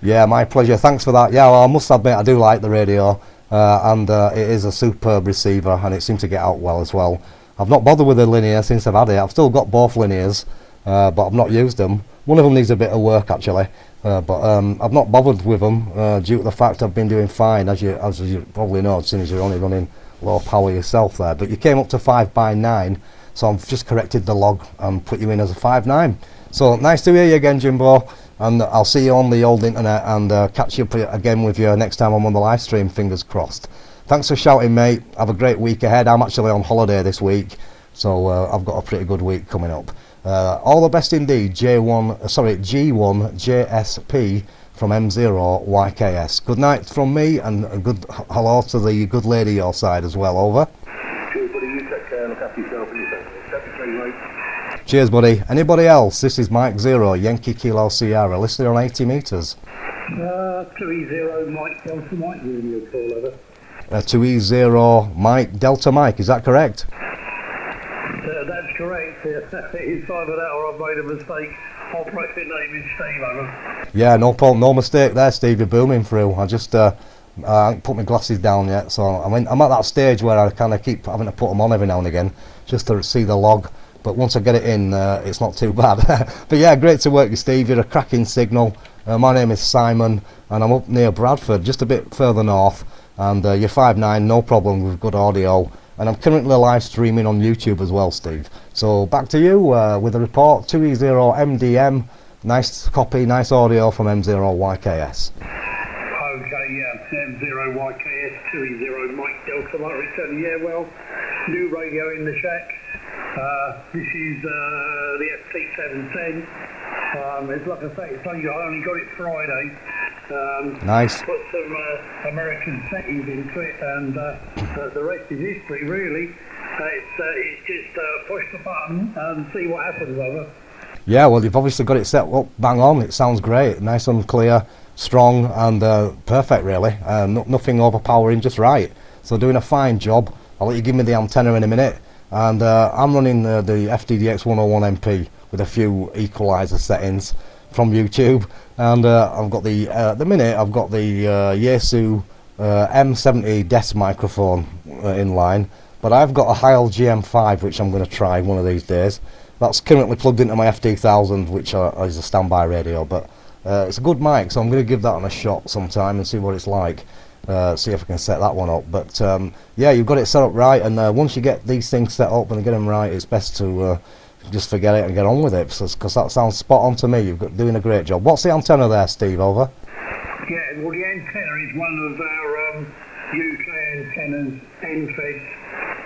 Yeah, my pleasure. Thanks for that. Yeah, well, I must admit I do like the radio. And it is a superb receiver, and it seems to get out well as well. I've not bothered with the linear since I've had it. I've still got both linears, but I've not used them. One of them needs a bit of work actually, but I've not bothered with them due to the fact I've been doing fine, as you probably know, as soon as you're only running low power yourself there. But you came up to 5x9, so I've just corrected the log and put you in as a 5.9. So nice to hear you again, Jimbo. And I'll see you on the old internet, and catch you up again with you next time I'm on the live stream, fingers crossed. Thanks for shouting, mate. Have a great week ahead. I'm actually on holiday this week, so I've got a pretty good week coming up. All the best indeed, G1JSP from M0YKS. Good night from me, and a good hello to the good lady your side as well. Over. Cheers, buddy. You take care. Look after yourself and your family. 73, mate. Cheers, buddy. Anybody else? This is Mike 0, Yankee Kilo Sierra, listener on 80 metres. 2E0 Mike Delta Mike, radio call over. 2E0 Mike Delta Mike, is that correct? That's correct. It's either that or I've made a mistake. Operator name is Steve, over. Yeah, no problem, no mistake there, Steve. You're booming through. I just I haven't put my glasses down yet, so I'm at that stage where I kind of keep having to put them on every now and again just to see the log. But once I get it in, it's not too bad. But yeah, great to work with Steve. You're a cracking signal. My name is Simon, and I'm up near Bradford, just a bit further north. And you're 5.9, no problem with good audio. And I'm currently live streaming on YouTube as well, Steve. So back to you with a report. 2E0MDM. Nice copy, nice audio from M0YKS. Okay, yeah, M0YKS, 2E0 Mike Delta Mike returning. Yeah, well, new radio in the shack. This is the FT710. It's like I say, I only got it Friday. Nice. Put some American settings into it, and the rest is history, really. It's just push the button and see what happens, over. Yeah, well, you've obviously got it set up bang on. It sounds great, nice and clear, strong, and perfect, really. Nothing overpowering, just right. So doing a fine job. I'll let you give me the antenna in a minute. And I'm running the FDDX 101MP with a few equalizer settings from YouTube, and I've got at the minute I've got the Yaesu M70 desk microphone in line, but I've got a Heil GM5 which I'm going to try one of these days. That's currently plugged into my FD1000, which is a standby radio, but it's a good mic, so I'm going to give that a shot sometime and see what it's like. See if I can set that one up. But yeah, you've got it set up right, and once you get these things set up and get them right, it's best to just forget it and get on with it, because that sounds spot on to me. You've got doing a great job. What's the antenna there, Steve? Over. Yeah, well, the antenna is one of our UK antennas, end-fed,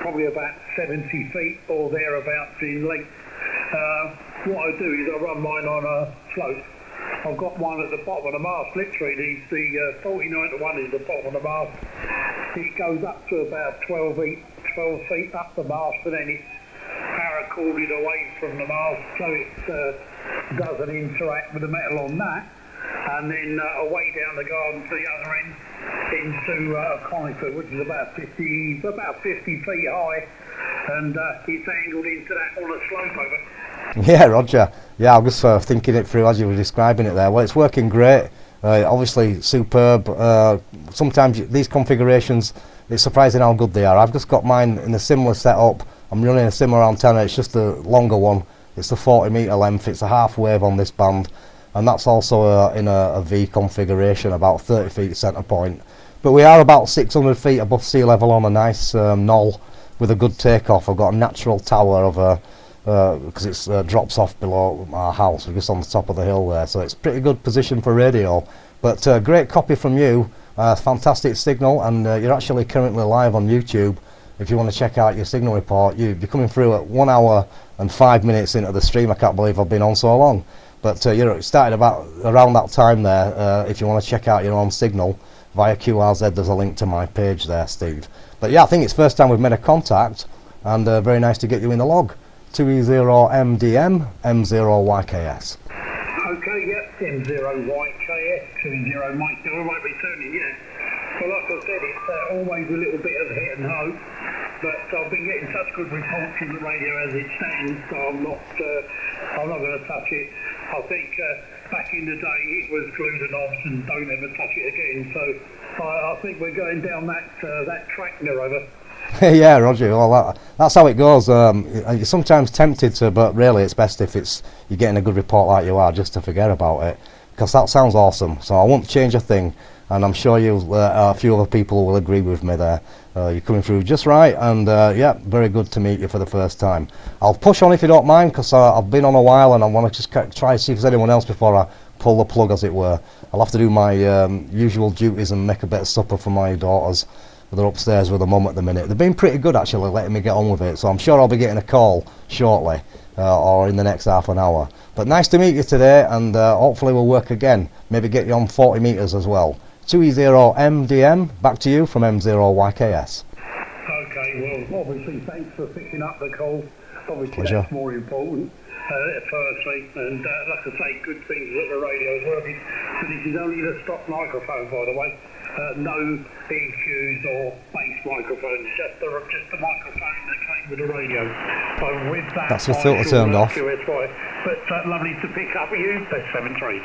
probably about 70 feet or thereabouts in length. What I do is I run mine on a float. I've got one at the bottom of the mast, literally. The 49 to 1 is the bottom of the mast. It goes up to about 12 feet up the mast, and then it's paracorded away from the mast, so it doesn't interact with the metal on that. And then away down the garden to the other end into a conifer, which is about 50 feet high, and it's angled into that on a slope, over. Yeah, Roger. Yeah, I'm just thinking it through as you were describing it there. Well, it's working great. Obviously superb. Sometimes these configurations, it's surprising how good they are. I've just got mine in a similar setup. I'm running a similar antenna. It's just a longer one. It's the 40 meter length. It's a half wave on this band, and that's also in a V configuration, about 30 feet centre point. But we are about 600 feet above sea level on a nice knoll with a good takeoff. I've got a natural tower of because it drops off below our house. We're just on the top of the hill there, so it's pretty good position for radio. But great copy from you, fantastic signal, and you're actually currently live on YouTube. If you want to check out your signal report, you're coming through at 1 hour and 5 minutes into the stream. I can't believe I've been on so long. But you started about around that time there. If you want to check out your own signal via QRZ, there's a link to my page there, Steve. But yeah, I think it's first time we've made a contact, and very nice to get you in the log. 2E0MDM M0YKS. Okay, yep, M0YKS, 20 Mike, I might be turning, yeah. Well, like I said, it's always a little bit of hit and hope, but I've been getting such good reports from the radio as it stands, so I'm not going to touch it. I think back in the day it was glued and knobs and don't ever touch it again, so I think we're going down that track now, over. Yeah, Roger. Well, that's how it goes. You're sometimes tempted to, but really it's best if you're getting a good report like you are, just to forget about it, because that sounds awesome. So I won't change a thing, and I'm sure a few other people will agree with me there. You're coming through just right, and yeah, very good to meet you for the first time. I'll push on if you don't mind, because I've been on a while, and I want to just try to see if there's anyone else before I pull the plug, as it were. I'll have to do my usual duties and make a bit of supper for my daughters. They're upstairs with a mum at the minute. They've been pretty good actually, letting me get on with it, so I'm sure I'll be getting a call shortly, or in the next half an hour. But nice to meet you today, and hopefully we'll work again. Maybe get you on 40 metres as well. 2E0MDM, back to you from M0YKS. Okay, well, obviously thanks for picking up the call. Obviously Pleasure. That's more important, firstly, and like I say, good things that the radio is working. So this is only the stock microphone, by the way. No EQs or bass microphones, just the microphone that came with the radio. So with that, that's the filter turned off. But lovely to pick up with you. That's 7-3.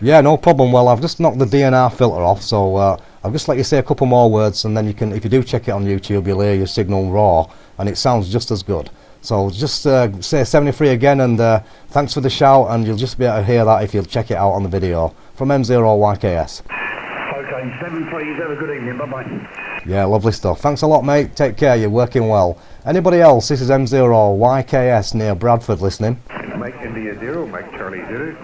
Yeah, no problem. Well, I've just knocked the DNR filter off, so I'll just let you say a couple more words, and then you can, if you do check it on YouTube, you'll hear your signal raw, and it sounds just as good. So just say 73 again, and thanks for the shout, and you'll just be able to hear that if you'll check it out on the video from M0YKS. Okay, 7-3, have a good evening, bye-bye. Yeah, lovely stuff. Thanks a lot, mate. Take care, you're working well. Anybody else? This is M0YKS near Bradford listening. Mike India 0, Mike Charlie 0.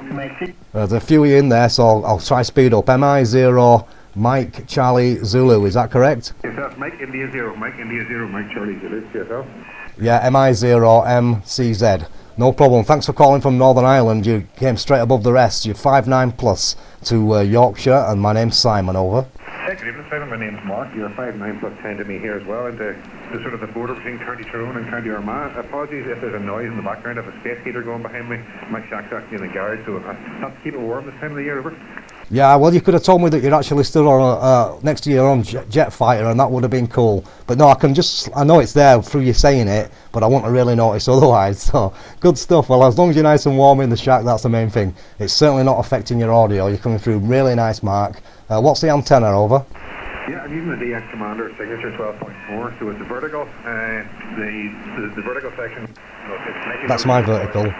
There's a few in there, so I'll try speed up. MI0, Mike Charlie Zulu, is that correct? Yes, that's Mike India 0, Mike India 0, Mike Charlie Zulu, yourself. Yeah, MI0MCZ. No problem. Thanks for calling from Northern Ireland. You came straight above the rest. You're 5'9 plus to Yorkshire, and my name's Simon, over. Hey, good evening, Simon. My name's Mark. You're 5'9 plus 10 to me here as well, and the sort of the border between County Tyrone and County Armagh. Apologies if there's a noise in the background. I have a space heater going behind me. My shack's actually in the garage, so I have to keep it warm this time of the year, over. Yeah, well, you could have told me that you're actually still on next to your own jet fighter, and that would have been cool. But no, I know it's there through you saying it, but I won't really notice otherwise. So good stuff. Well, as long as you're nice and warm in the shack, that's the main thing. It's certainly not affecting your audio. You're coming through really nice, Mark. What's the antenna, over? Yeah, I'm using the DX Commander signature 12.4, so it's a vertical. The vertical section. That's my vertical.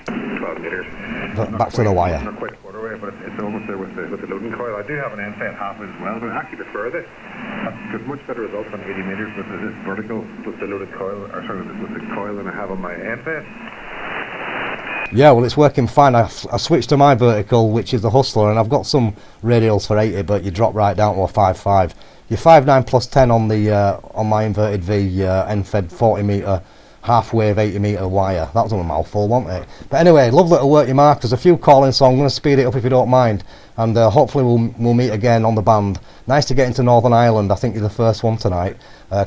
12 meters. Back to the wire. Not quite a quarter way, but it's almost there with the loading coil. I do have an end-fed half as well, but I actually prefer this. I've got much better results on 80 meters with this vertical, with the loaded coil, or sorry, with the coil than I have on my end-fed. Yeah, well, it's working fine. I switched to my vertical, which is the Hustler, and I've got some radials for 80, but you drop right down to a 5.5. You're 5.9 plus 10 on the on my inverted V end-fed 40 meter half-wave 80 meter wire. That was a mouthful, wasn't it? But anyway, lovely to work you, Mark. There's a few calling, so I'm going to speed it up if you don't mind, and hopefully we'll meet again on the band. Nice to get into Northern Ireland. I think you're the first one tonight.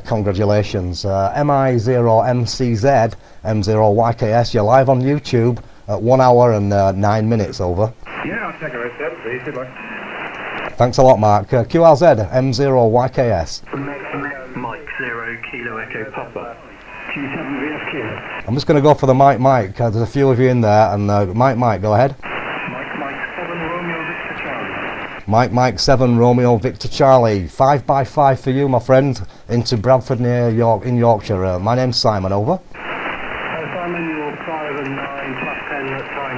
Congratulations. MI0MCZ M0YKS. You're live on YouTube at 1 hour and 9 minutes, over. Yeah, I'll check it out. 7-3. Good luck. Thanks a lot, Mark. QRZ M0YKS. Mike 0 Kilo Echo Papa. Q7VFQ. I'm just going to go for the Mike. There's a few of you in there, and Mike, go ahead. Mike 7 Romeo Victor Charlie. 5x5 for you, my friend, into Bradford near in Yorkshire. My name's Simon, over. Simon, you're 5 and 9 plus 10 at time.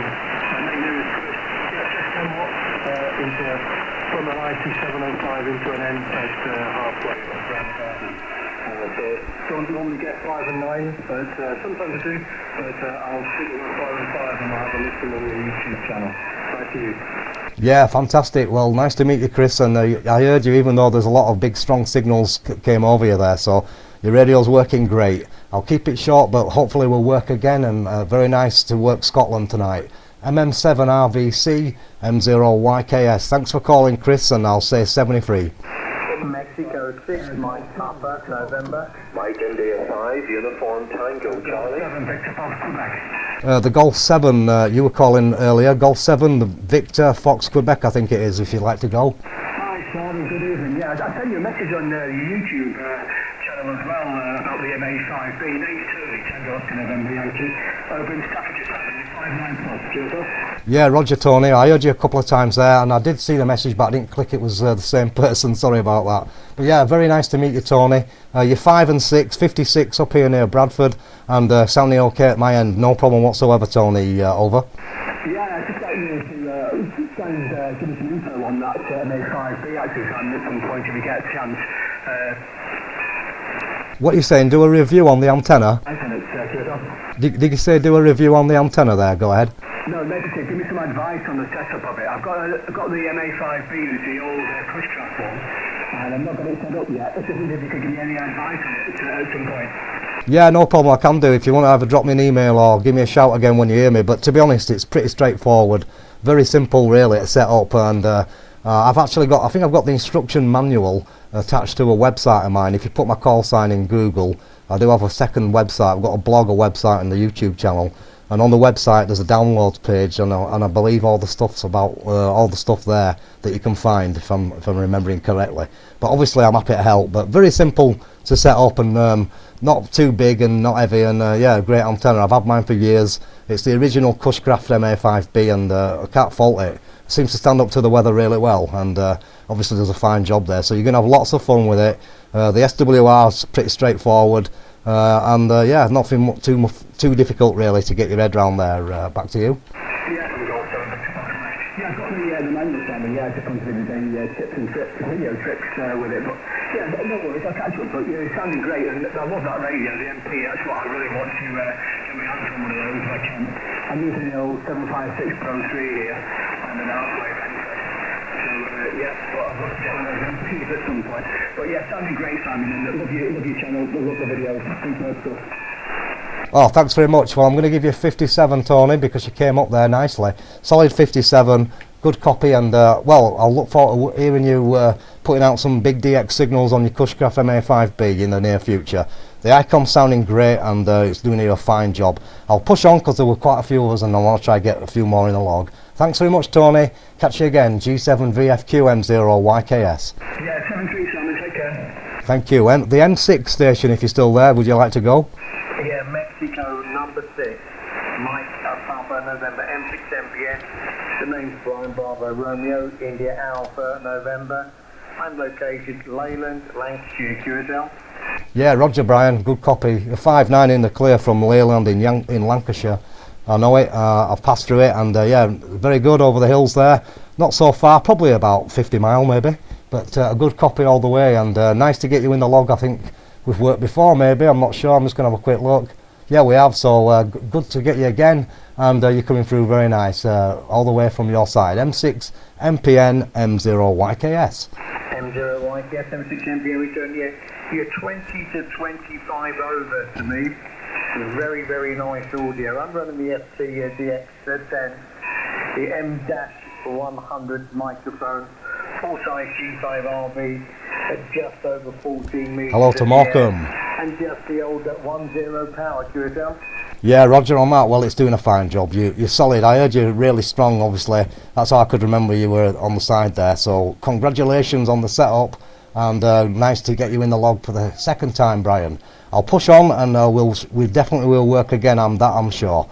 My name is Chris. From an IT705 into an end-fed halfway around the garden. So don't normally get 5 and 9, but sometimes I do. But I'll stick with 5 and 5 and I'll have a listen on the YouTube channel. Back to you. Yeah, fantastic. Well, nice to meet you, Chris. And I heard you, even though there's a lot of big, strong signals came over you there. So your radio's working great. I'll keep it short, but hopefully we'll work again. And very nice to work Scotland tonight. MM7RVC, M0YKS. Thanks for calling, Chris, and I'll say 73. Mexico 6, Mike Papa, November. Mike India 5, Uniform Tango, Charlie. 7, Victor Fox, Quebec. The Golf 7 you were calling earlier. Golf 7, the Victor Fox, Quebec, I think it is, if you'd like to go. Hi, Simon, good evening. Yeah, I sent you a message on your YouTube channel as well about the MA5B. Yaesu, Tango Oscar November Yankee. Over in Staffordshire, 59 plus. Cheers up. Yeah, Roger, Tony. I heard you a couple of times there, and I did see the message, but I didn't click it was the same person. Sorry about that. But yeah, very nice to meet you, Tony. You're 5 and 6, 56 up here near Bradford, and sounding okay at my end. No problem whatsoever, Tony. Over. Yeah, I'd just like you to try and give me some info on that MA5B, actually, at some point if you get a chance. What are you saying? Do a review on the antenna? Did you say do a review on the antenna there? Go ahead. No, basically, give me some advice on the setup of it. I've got the MA5B, the old Cushcraft one, and I've not got it set up yet. I just wondered if you could give me any advice on it at some point. Yeah, no problem, I can do. If you want to either drop me an email or give me a shout again when you hear me. But to be honest, it's pretty straightforward. Very simple, really, to set up. And I've actually got, I think I've got the instruction manual attached to a website of mine. If you put my call sign in Google, I do have a second website. I've got a blog, a website, and the YouTube channel. And on the website there's a downloads page, and I believe all the stuff's about all the stuff there that you can find, if I'm remembering correctly. But obviously I'm happy to help. But very simple to set up, and not too big and not heavy, and yeah, great antenna. I've had mine for years. It's the original Cushcraft MA5B, and I can't fault it. It seems to stand up to the weather really well, and obviously does a fine job there. So you're going to have lots of fun with it. The SWR's pretty straightforward. And yeah, nothing too difficult really to get your head round there. Back to you. Yeah, I've got the manual Simon. Yeah, I just wanted to do the tips and tricks, video tricks with it. But yeah, no worries, I'll catch up. But yeah, it's sounding great, and I love that radio, the MP. That's what I really want to get my hands on one of those if I can. I'm using the old 756 Pro 3 here, and an outwave anyway. So yeah, well, I've got to get one of those MPs at some point. But yeah, sounding great, Simon, and love your channel, love the videos, superb stuff. Oh, thanks very much. Well, I'm going to give you 57, Tony, because you came up there nicely. Solid 57, good copy, and well, I'll look forward to hearing you putting out some big DX signals on your Cushcraft MA5B in the near future. The ICOM's sounding great, and it's doing you a fine job. I'll push on because there were quite a few of us, and I want to try to get a few more in the log. Thanks very much, Tony. Catch you again. G7VFQ M0YKS. Yeah, 7-3, Simon. Take care. Thank you. The M6 station, if you're still there, would you like to go? Yeah, Mexico number 6, Mike Papa, November, M6 MPN. The name's Brian Bravo Romeo, India Alpha, November. I'm located Leyland, Lancashire, QSL. Yeah, Roger, Brian, good copy. 5-9 in the clear from Leyland in Lancashire. I know it, I've passed through it, and yeah, very good over the hills there. Not so far, probably about 50 mile maybe, but a good copy all the way, and nice to get you in the log. I think we've worked before maybe, I'm not sure, I'm just going to have a quick look. Yeah, we have, so good to get you again, and you're coming through very nice, all the way from your side. M6 MPN M0YKS. M0YKS, M6 MPN return, yeah. You're 20 to 25 over to me. Very, very nice audio. I'm running the FT DX10, the M-100 microphone, full-size G5RB at just over 14 metres. Hello to Morecambe. And just the old 1-0 power, QSL. Yeah, Roger on that. Well, it's doing a fine job. You're solid. I heard you really strong, obviously. That's how I could remember you were on the side there. So congratulations on the setup, and nice to get you in the log for the second time, Brian. I'll push on, and we definitely will work again, I'm sure.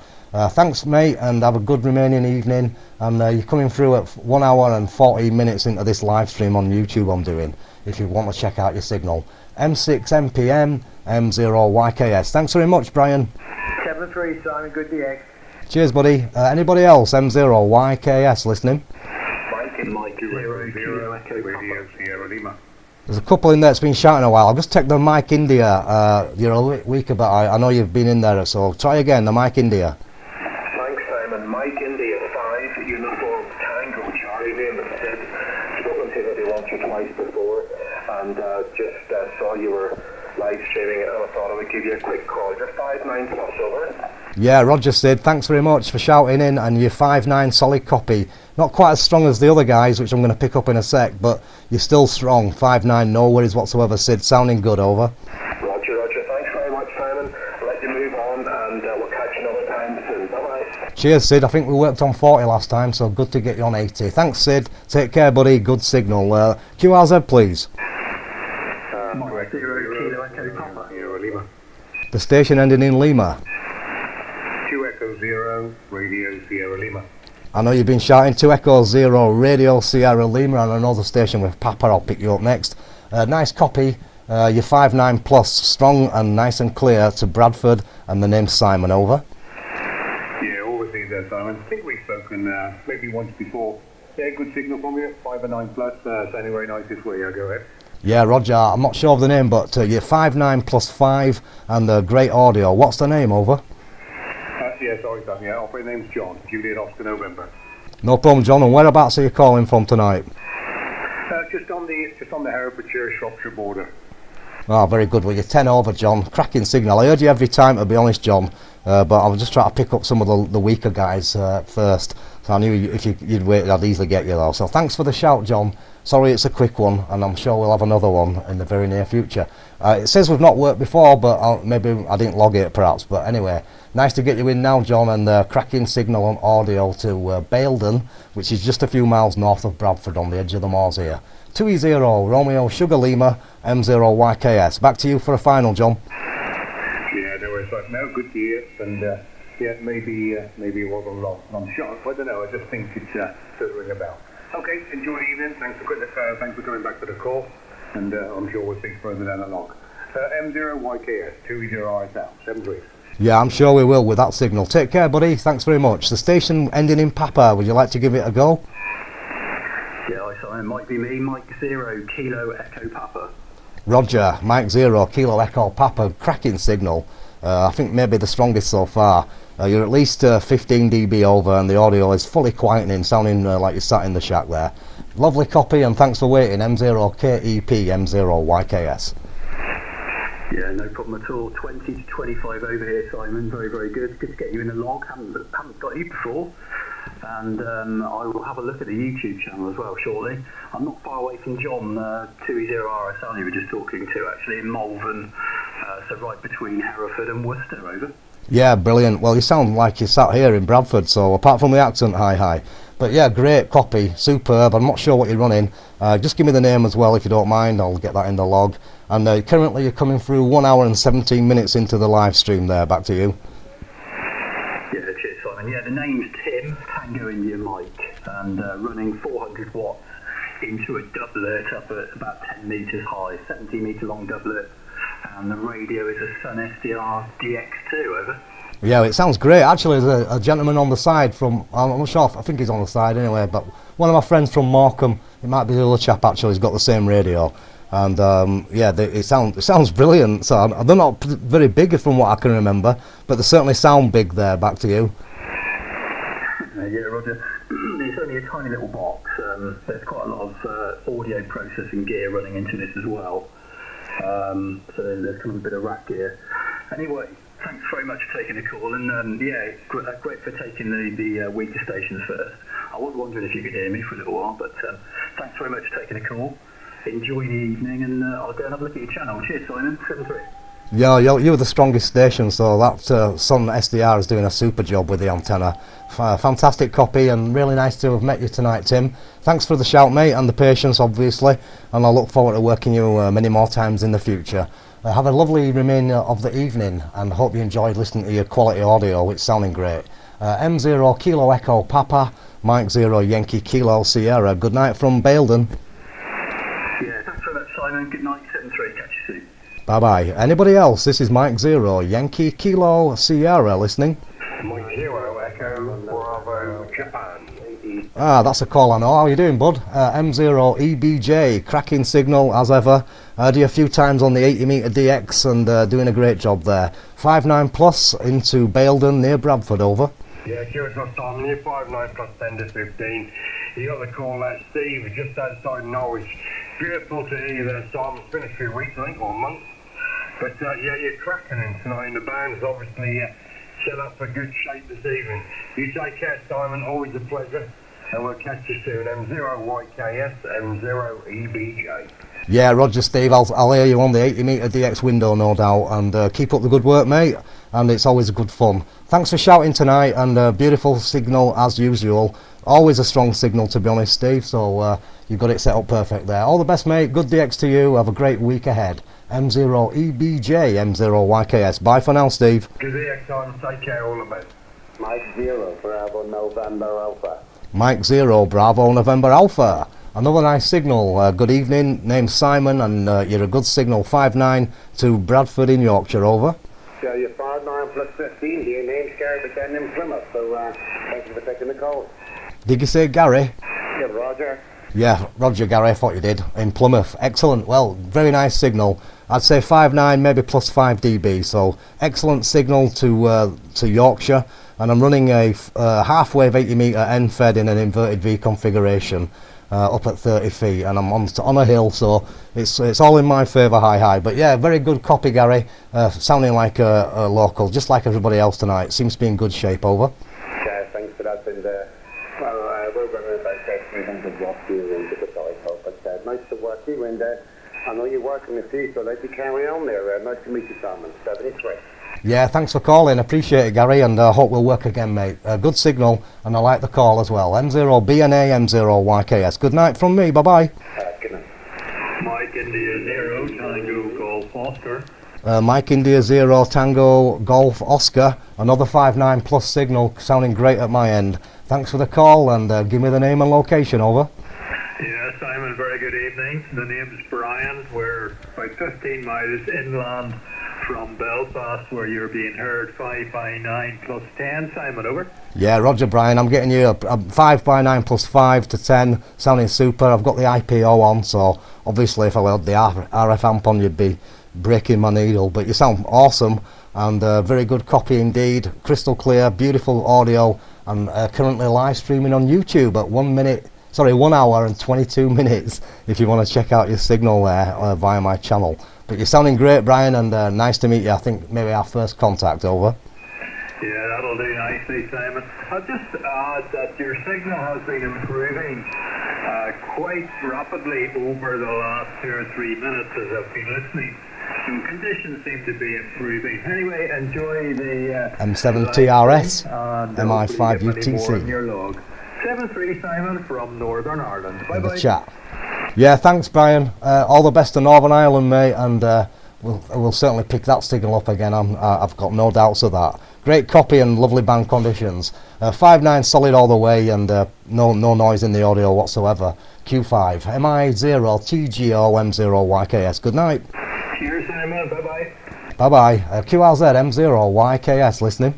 Thanks, mate, and have a good remaining evening. And you're coming through at 1 hour and 14 minutes into this live stream on YouTube I'm doing, if you want to check out your signal. M6 MPN M0YKS. Thanks very much, Brian. 7-3, Simon, good DX. Cheers, buddy. Anybody else? M0YKS listening? Mike and Mike 0-0 Echo Radio Sierra Lima. There's a couple in there that's been shouting a while. I'll just take the Mike India. You're a weaker, but I know you've been in there, so try again, the Mike India. Thanks, Simon. Mike India 5, Uniform Tango Charlie, name is Sid. Spoken to you once or twice before, and just saw you were live streaming it, and I thought I would give you a quick call. You're 5'9 plus, over. Yeah, Roger Sid, thanks very much for shouting in, and you're 5'9 solid copy. Not quite as strong as the other guys, which I'm going to pick up in a sec, but you're still strong. 5'9, no worries whatsoever, Sid. Sounding good, over. Roger, Roger. Thanks very much, Simon. I'll let you move on, and we'll catch you another time soon. Bye-bye. Cheers, Sid. I think we worked on 40 last time, so good to get you on 80. Thanks, Sid. Take care, buddy. Good signal. QRZ, please. Mike 0 Kilo Echo Papa. Lima. The station ending in Lima. 2 Echo 0, Radio Sierra Lima. I know you've been shouting 2 Echo 0, Radio Sierra Lima, and another station with Papa. I'll pick you up next. Nice copy. You're 5'9 plus, strong and nice and clear to Bradford, and the name's Simon, over. Yeah, always need that, Simon. I think we've spoken maybe once before. Yeah, good signal from you. 5'9 plus, sounding very nice this way. Yeah, go ahead. Yeah, Roger. I'm not sure of the name, but you're 5'9 plus 5, and great audio. What's the name, over? Yeah, sorry, Sam. Yeah, operator name's John. Juliet Oscar November. No problem, John. And whereabouts are you calling from tonight? Just on the Herefordshire Shropshire border. Oh, very good. Well, you're 10 over, John. Cracking signal. I heard you every time, to be honest, John. But I was just trying to pick up some of the weaker guys first. So I knew if you'd waited, I'd easily get you though. So thanks for the shout, John. Sorry it's a quick one, and I'm sure we'll have another one in the very near future. It says we've not worked before, but maybe I didn't log it perhaps. But anyway, nice to get you in now, John, and cracking signal on audio to Baildon, which is just a few miles north of Bradford on the edge of the moors here. 2E0, Romeo Sugar Lima, M0YKS. Back to you for a final, John. Yeah, no worries. No, good to hear. And yeah, maybe it wasn't long. I'm shocked. I don't know. I just think it's does ring a bell. Okay, enjoy the evening. Thanks for coming back for the call. And I'm sure we'll speak further down the log. M0YKS, 2E0 out, 73. Yeah, I'm sure we will with that signal. Take care, buddy. Thanks very much. The station ending in Papa. Would you like to give it a go? Yeah, it might be me, Mike 0 Kilo Echo Papa. Roger, Mike 0 Kilo Echo Papa. Cracking signal. I think maybe the strongest so far. You're at least 15 dB over, and the audio is fully quietening, sounding like you're sat in the shack there. Lovely copy, and thanks for waiting. M0KEP, M0YKS. Yeah, no problem at all. 20 to 25 over here, Simon. Very, very good. Good to get you in the log. Haven't got you before. And I will have a look at the YouTube channel as well shortly. I'm not far away from John, 2E0 RSL you were just talking to, actually, in Malvern. So right between Hereford and Worcester, over. Yeah, brilliant. Well, you sound like you sat here in Bradford, so apart from the accent, hi. But yeah, great copy, superb. I'm not sure what you're running. Just give me the name as well if you don't mind. I'll get that in the log. And currently you're coming through 1 hour and 17 minutes into the live stream there. Back to you. Yeah, cheers, Simon. Yeah, the name's Tim, Tango India Mike, and running 400 watts into a doublet up at about 10 metres high, 70 metre long doublet. And the radio is a Sun SDR DX2, over. Yeah, it sounds great. Actually, there's a gentleman on the side from, I'm not sure, I think he's on the side anyway, but one of my friends from Morecambe, it might be the other chap actually, he's got the same radio. And yeah, it sounds brilliant. So they're not very big from what I can remember, but they certainly sound big there. Back to you. Yeah, Roger. It's only a tiny little box. There's quite a lot of audio processing gear running into this as well. So there's kind of a bit of rack gear. Anyway, thanks very much for taking the call, and yeah, great for taking the weaker stations first. I was wondering if you could hear me for a little while, but thanks very much for taking the call. Enjoy the evening, and I'll go and have a look at your channel. Cheers, Simon. 7-3. Yeah, you're the strongest station, so that Sun SDR is doing a super job with the antenna. Fantastic copy, and really nice to have met you tonight, Tim. Thanks for the shout, mate, and the patience, obviously, and I look forward to working you many more times in the future. Have a lovely remainder of the evening, and hope you enjoyed listening to your quality audio. It's sounding great. M0 Kilo Echo Papa, Mike 0 Yankee Kilo Sierra. Good night from Baildon. Yeah, thanks very much, Simon. Good night, 7-3. Catch you soon. Bye-bye. Anybody else? This is Mike 0 Yankee Kilo Sierra listening. Mike 0 Echo Bravo Japan. Ah, that's a call I know. How are you doing, bud? M0YKS, cracking signal as ever. Heard you a few times on the 80 metre DX and doing a great job there. 5.9 plus into Baildon near Bradford, over. Yeah, cheers for Tom. You 5.9 plus 10 to 15. You got the call there, Steve, just outside Norwich. Beautiful to hear you there, Tom. It's been a few weeks, I think, or months. But yeah, you're cracking in tonight, and the band's obviously set up for good shape this evening. You take care, Simon. Always a pleasure. And we'll catch you soon. M0YKS, M0EBJ. Yeah, Roger, Steve. I'll hear you on the 80 metre DX window, no doubt. And keep up the good work, mate. And it's always good fun. Thanks for shouting tonight, and beautiful signal as usual. Always a strong signal, to be honest, Steve. So you've got it set up perfect there. All the best, mate. Good DX to you. Have a great week ahead. M0EBJ, M0YKS. Bye for now, Steve. Good DX time. Take care, all the best. Mike 0, Bravo November Alpha. Mike 0, Bravo November Alpha. Another nice signal. Good evening. Name's Simon, and you're a good signal. 5.9 to Bradford in Yorkshire, over. Yeah, you're 5.9 plus 15. Your name's Gary McKenna in Plymouth. So thank you for taking the call. Did you say Gary? Yeah, Roger. Yeah, Roger, Gary, I thought you did. In Plymouth. Excellent. Well, very nice signal. I'd say 5.9, maybe plus 5 dB. So excellent signal to Yorkshire. And I'm running a half-wave 80 metre end fed in an inverted V configuration up at 30 feet, and I'm on a hill, so it's all in my favour, high. But yeah, very good copy, Gary. Sounding like a local, just like everybody else tonight. Seems to be in good shape, over. Yeah, thanks for that. And we're running about 300 watts here in the dipole, but nice to work you. And I know you're working with you, so I'd like to carry on there. Nice to meet you, Simon. 73. Yeah, thanks for calling. Appreciate it, Gary, and hope we'll work again, mate. Good signal, and I like the call as well. M0BNA, M0YKS. Good night from me. Bye-bye. Good night. Mike India 0, Tango Golf Oscar. Mike India 0, Tango Golf Oscar. Another 5.9 plus signal, sounding great at my end. Thanks for the call, and give me the name and location, over. Yeah, Simon, very good evening. The name's Brian. We're about 15 miles inland from Belfast, where you're being heard. 5.9 plus 10, Simon, over. Yeah, Roger, Brian, I'm getting you a 5.9 plus 5 to 10, sounding super. I've got the IPO on, so obviously if I had the RF amp on, you'd be breaking my needle, but you sound awesome, and very good copy indeed, crystal clear, beautiful audio, and currently live streaming on YouTube at 1 hour and 22 minutes if you want to check out your signal there via my channel. But you're sounding great, Brian, and nice to meet you. I think maybe our first contact, over. Yeah, that'll do nicely, Simon. I'll just add that your signal has been improving quite rapidly over the last 2 or 3 minutes as I've been listening. So conditions seem to be improving. Anyway, enjoy the M7 TRS, MI5 UTC. Your log. 7-3, Simon, from Northern Ireland. Bye-bye. Chat. Yeah, thanks, Brian. All the best to Northern Ireland, mate, and we'll certainly pick that signal up again. I've got no doubts of that. Great copy and lovely band conditions. 5.9 solid all the way, and no noise in the audio whatsoever. Q5, MI0, TGO, M0YKS. Good night. Cheers, Simon. Bye-bye. Bye-bye. QRZ, M0YKS, listening.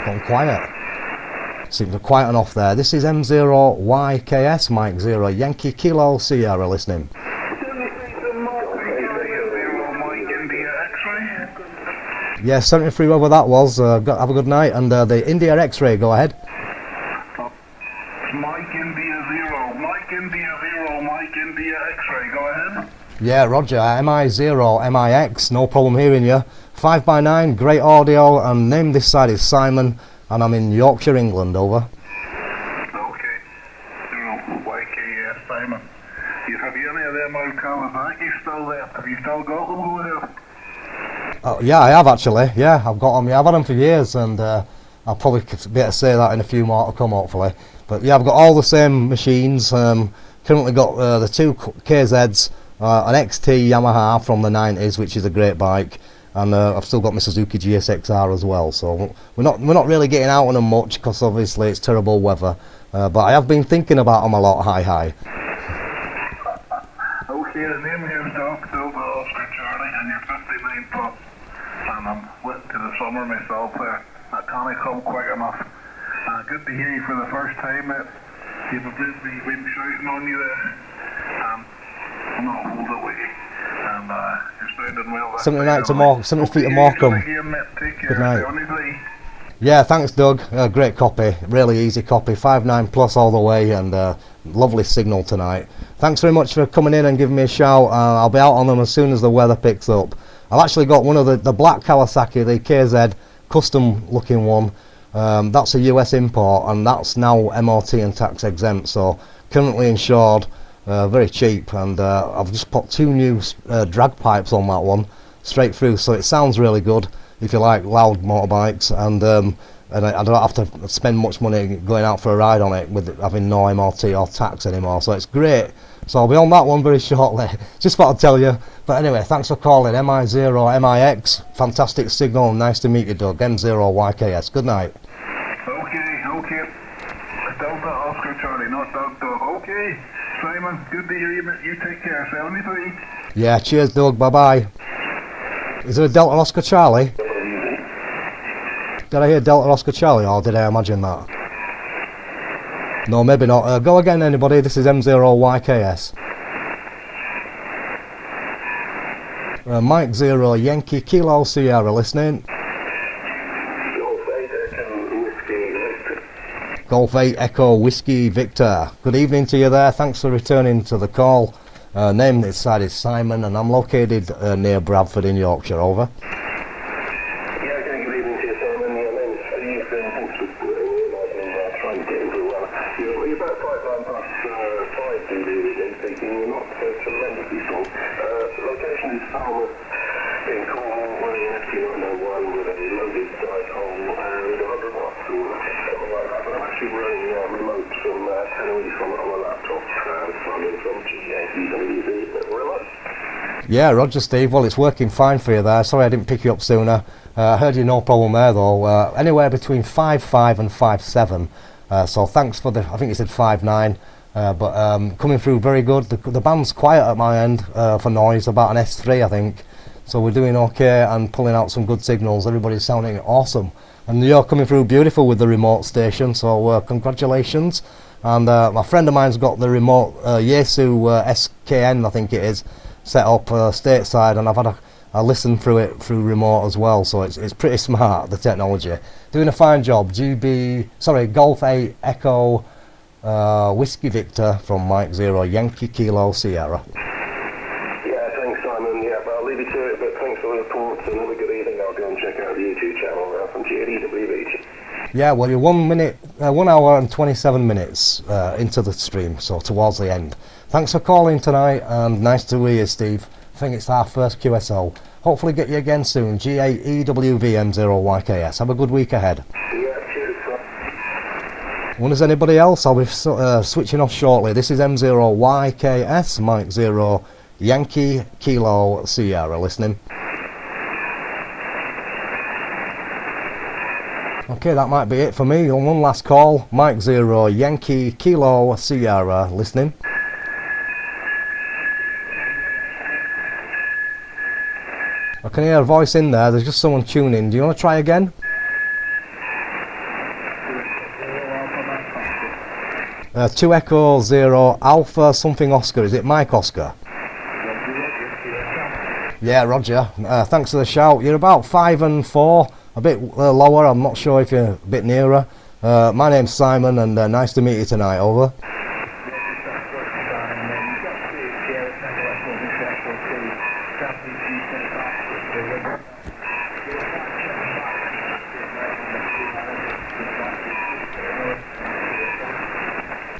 Gone quiet. Seems to quieten off there. This is M0YKS, Mike 0, Yankee Kilo Sierra, listening. Yeah, 73, whoever that was. Have a good night, and the India X-ray, go ahead. Mike India 0, Mike India 0, Mike India X-ray, go ahead. Yeah, Roger, MI0, MIX, no problem hearing you. 5x9, great audio, and name this side is Simon, and I'm in Yorkshire, England, over. Okay, 0YKS, Simon. Have you any of them old Kawasaki still there? Have you still got them going there? Oh, yeah, I have actually. Yeah, I've got them. Yeah, I've had them for years, and I'll probably be able to say that in a few more to come, hopefully. But yeah, I've got all the same machines. Currently got the 2 KZs, an XT Yamaha from the 90s, which is a great bike, and I've still got my Suzuki GSXR as well. So we're not really getting out on them much because obviously it's terrible weather. But I have been thinking about them a lot. Hi. Okay, the name here is Doc Silver Oscar Charlie, and you're 59 plus. And I'm waiting to the summer myself there. I can't come quick enough. good to hear you for the first time, mate. You've been shouting on you there. I'm not hold away. And you're sounding well. 70 feet of Morecambe. Good night. Yeah, thanks Doug. Great copy, really easy copy, 5.9 plus all the way, and lovely signal tonight. Thanks very much for coming in and giving me a shout. I'll be out on them as soon as the weather picks up. I've actually got one of the black Kawasaki, the KZ custom looking one. That's a US import, and that's now MOT and tax exempt, so currently insured, very cheap, and I've just put 2 new drag pipes on that one straight through, so it sounds really good if you like loud motorbikes, and I don't have to spend much money going out for a ride on it with having no MOT or tax anymore, so it's great. So I'll be on that one very shortly. Just thought I'd tell you. But anyway, thanks for calling. M0YKS, fantastic signal, nice to meet you Doug. M0YKS, good night. Okay. Delta Oscar Charlie, not Doug. Okay, Simon, good to hear you, mate. You take care, 73. Yeah, cheers Doug, bye bye. Is there a Delta Oscar Charlie? Did I hear Delta Oscar Charlie, or did I imagine that? No, maybe not. Go again anybody, this is M0YKS. Mike 0, Yankee Kilo Sierra listening. Golf 8 Echo Whiskey Victor. Good evening to you there, thanks for returning to the call. Name this side is Simon, and I'm located near Bradford in Yorkshire, over. Yeah, Roger Steve, well it's working fine for you there, sorry I didn't pick you up sooner. I heard you no problem there though, anywhere between 5.5 and 5.7, so thanks for the, I think you said 5.9, but coming through very good. The band's quiet at my end for noise, about an S3 I think, so we're doing okay and pulling out some good signals, everybody's sounding awesome, and you're coming through beautiful with the remote station, so congratulations. And my friend of mine's got the remote Yaesu SKN I think it is, set up stateside, and I've had a listen through it through remote as well, so it's pretty smart, the technology. Doing a fine job. Golf 8 Echo Whiskey Victor from Mike 0, Yankee Kilo Sierra. Yeah, thanks Simon, yeah, but I'll leave you to it, but thanks for the reports and have a good evening. I'll go and check out the YouTube channel from GADWB. Yeah, well you're 1 hour and 27 minutes into the stream, so towards the end. Thanks for calling tonight, and nice to hear you Steve. I think it's our first QSO. Hopefully get you again soon. GAEWV M0YKS. Have a good week ahead. Wonders anybody else? I'll be switching off shortly. This is M0YKS, Mike 0, Yankee Kilo Sierra listening. Okay, that might be it for me. On one last call, Mike 0, Yankee Kilo Sierra listening. I can hear a voice in there, there's just someone tuning. Do you want to try again? 2 Echo 0 Alpha something Oscar, is it Mike Oscar? Yeah, Roger. Thanks for the shout. You're about 5 and 4, a bit lower, I'm not sure if you're a bit nearer. My name's Simon, and nice to meet you tonight, over.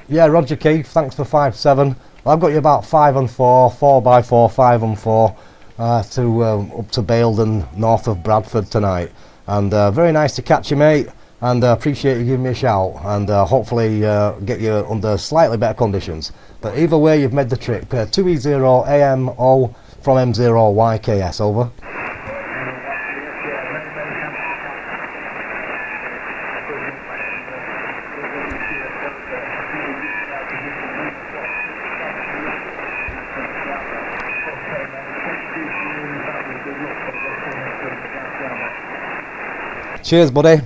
Yeah, Roger Keith, thanks for 5.7. I've got you about 5 and 4, 4x4, 5 and 4, up to Baildon, north of Bradford tonight. And very nice to catch you, mate, and appreciate you giving me a shout, and hopefully get you under slightly better conditions. But either way, you've made the trip. 2E0 AMO from M0YKS, over. Cheers, buddy.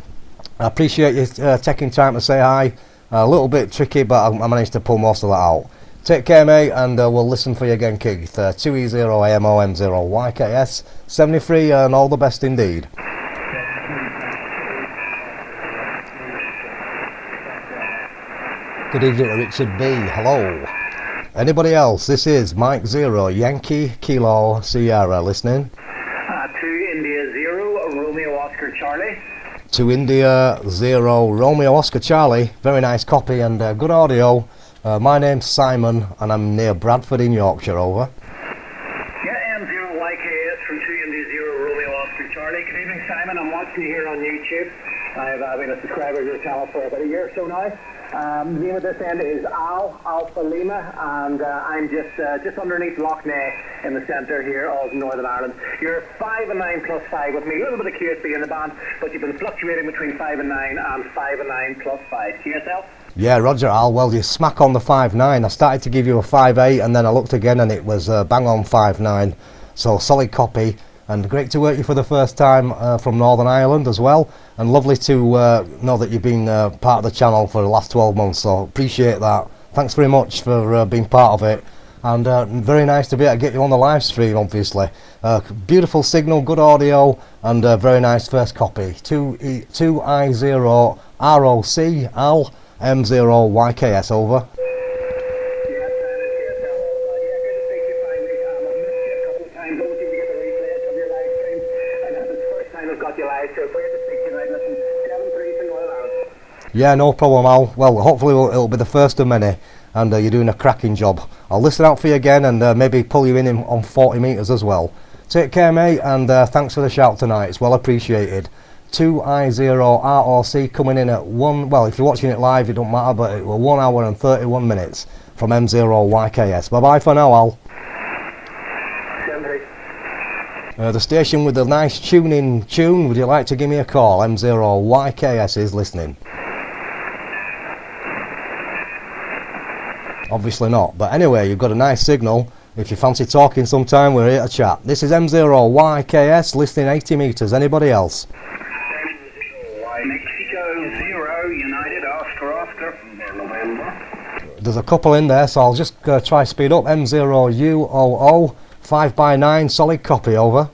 I appreciate you taking time to say hi. A little bit tricky, but I managed to pull most of that out. Take care, mate, and we'll listen for you again, Keith. 2E0 AMO M0YKS 73, and all the best indeed. Good evening to Richard B. Hello. Anybody else? This is Mike 0 Yankee Kilo Sierra listening. 2 India 0 Romeo Oscar Charlie. To India 0 Romeo Oscar Charlie. Very nice copy and good audio. My name's Simon and I'm near Bradford in Yorkshire. Over. Yeah, M0YKS from 2 India 0 Romeo Oscar Charlie. Good evening, Simon. I'm watching you here on YouTube. I've been a subscriber to your channel for about a year or so now. The name of this end is Alpha Lima, and I'm just underneath Loch Ness in the centre here of Northern Ireland. You're 5 and 9 plus 5 with me, a little bit of QSB in the band, but you've been fluctuating between 5 and 9 and 5 and 9 plus 5. QSL? Yeah, Roger Al. Well, you smack on the 5-9. I started to give you a 5-8 and then I looked again and it was bang on 5-9. So solid copy. And great to work you for the first time from Northern Ireland as well, and lovely to know that you've been part of the channel for the last 12 months, so appreciate that. Thanks very much for being part of it, and very nice to be able to get you on the live stream, obviously. Beautiful signal, good audio, and very nice first copy. 2I0 ROC Al M0YKS, over. Yeah, no problem, Al. Well, hopefully it'll be the first of many, and you're doing a cracking job. I'll listen out for you again and maybe pull you in on 40 metres as well. Take care, mate, and thanks for the shout tonight. It's well appreciated. 2I0 ROC coming in at 1, well, if you're watching it live, it don't matter, but it was 1 hour and 31 minutes from M0YKS. Bye-bye for now, Al. The station with the nice tuning tune, would you like to give me a call? M0YKS is listening. Obviously not, but anyway, you've got a nice signal. If you fancy talking sometime, we're here to chat. This is M0YKS, listening 80 metres. Anybody else? Mexico 0 United Oscar November. There's a couple in there, so I'll just try speed up. M0UOO 5x9, solid copy, over.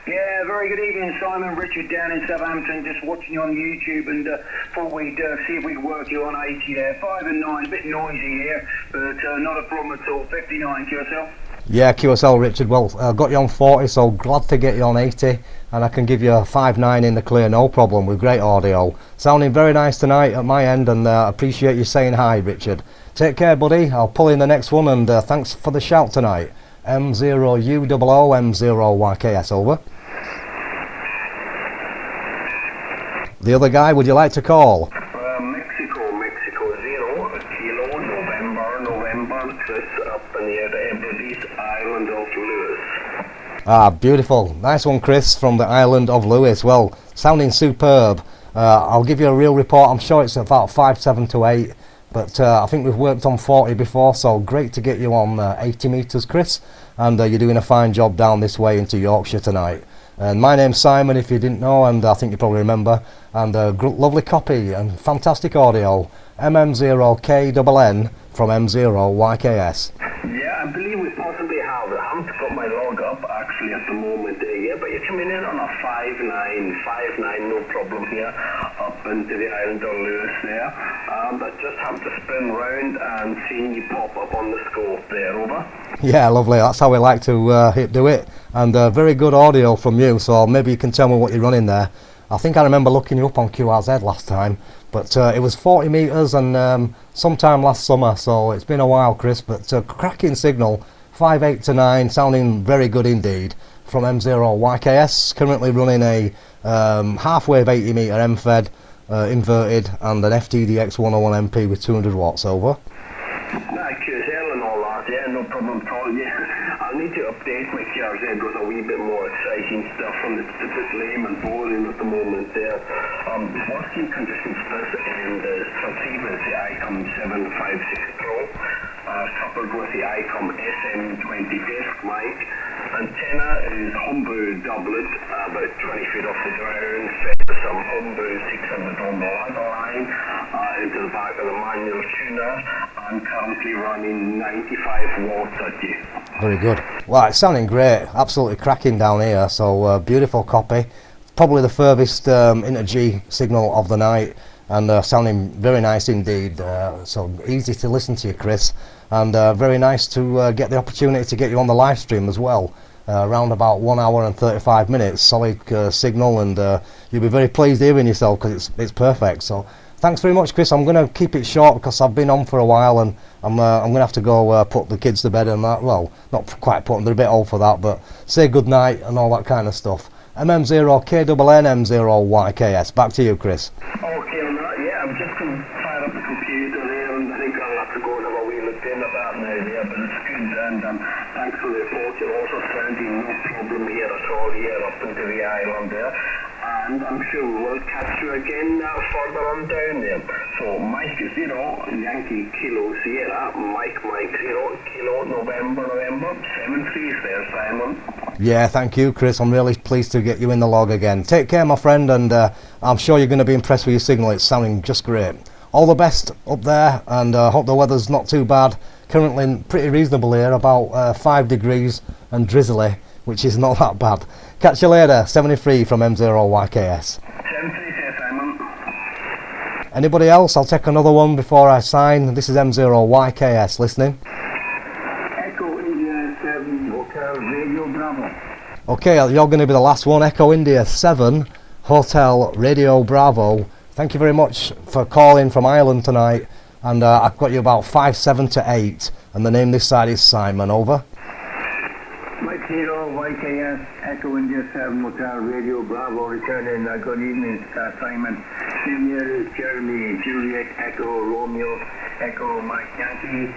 Yeah, very good evening, Simon. Richard down in Southampton, just watching you on YouTube, and thought we'd see if we could work you on 80 there. 5 and 9, a bit noisy here, but not a problem at all. 59, QSL? Yeah, QSL, Richard. Well, got you on 40, so glad to get you on 80, and I can give you a 5-9 in the clear, no problem, with great audio. Sounding very nice tonight at my end, and appreciate you saying hi, Richard. Take care, buddy. I'll pull in the next one, and thanks for the shout tonight. M0UOO M0YKS, over. The other guy, would you like to call? Mexico 0 Kilo November, Chris up near the Hebrides Island of Lewis. Ah, beautiful. Nice one, Chris, from the island of Lewis. Well, sounding superb. I'll give you a real report. I'm sure it's about 5-7 to 8, but I think we've worked on 40 before, so great to get you on 80 metres, Chris, and you're doing a fine job down this way into Yorkshire tonight. And my name's Simon, if you didn't know, and I think you probably remember, and lovely copy and fantastic audio. M0YKS from M0YKS. Yeah, I believe we possibly have. I haven't got my log up actually at the moment yeah, but you're coming in on a 5-9, no problem here, up into the island of Lewis there. I just have to spin round and see you pop up on the scope there, over. Yeah, lovely, that's how we like to do it, and very good audio from you, so maybe you can tell me what you're running there. I think I remember looking you up on QRZ last time, but it was 40 metres and sometime last summer, so it's been a while, Chris, but cracking signal, 5-8 to 9, sounding very good indeed, from M0YKS, currently running a half-wave 80 metre MFED inverted and an FTDX 101 MP with 200 watts, over. QSL and all that, yeah, no problem at all, yeah. I'll need to update my QRZ with a wee bit more exciting stuff from the bit lame and boring at the moment there. Working conditions this and the transceiver is the ICOM 756 Pro, coupled with the ICOM SM20 disc mic, Antenna is homebrew doublet, about 20 feet off the ground, fed with some homebrew 600 on the ladder line into the back of the manual tuner, and currently running 95 watts at you. Very good. Well, it's sounding great. Absolutely cracking down here. So beautiful copy. Probably the furthest inter-G signal of the night, and sounding very nice indeed. So easy to listen to you, Chris, and very nice to get the opportunity to get you on the live stream as well. Around about 1 hour and 35 minutes, solid signal, and you'll be very pleased hearing yourself because it's perfect. So thanks very much, Chris. I'm going to keep it short because I've been on for a while, and I'm going to have to go put the kids to bed and that. Well, not quite put them, they're a bit old for that, but say good night and all that kind of stuff. M0YKS, M0YKS. Back to you, Chris. Okay, on that, yeah, I'm just going to fire up the computer there, and I think I'll have to go and have a wee look in about now there, but it's good, and thanks for the report. You're also sounding no problem here at all here up into the island there, and I'm sure we'll catch you again further on down there. So Mike 0, Yankee Kilo Sierra, Mike 0, Kilo November 73 there, Simon. Yeah, thank you, Chris. I'm really pleased to get you in the log again. Take care, my friend, and I'm sure you're going to be impressed with your signal. It's sounding just great. All the best up there, and hope the weather's not too bad. Currently pretty reasonable here, about 5 degrees and drizzly, which is not that bad. Catch you later. 73 from M0YKS. 73 there, Simon. Anybody else? I'll take another one before I sign. This is M0YKS listening. Echo India 7, Hotel Radio Bravo. Okay, you're going to be the last one. Echo India 7, Hotel Radio Bravo. Thank you very much for calling from Ireland tonight, and I've got you about 57 to 8, and the name this side is Simon. Over. Mike 0, YKS, Echo India 7, Hotel Radio Bravo, returning. Good evening, Simon. Name here is Jeremy, Juliet, Echo, Romeo, Echo, Mike Yankee,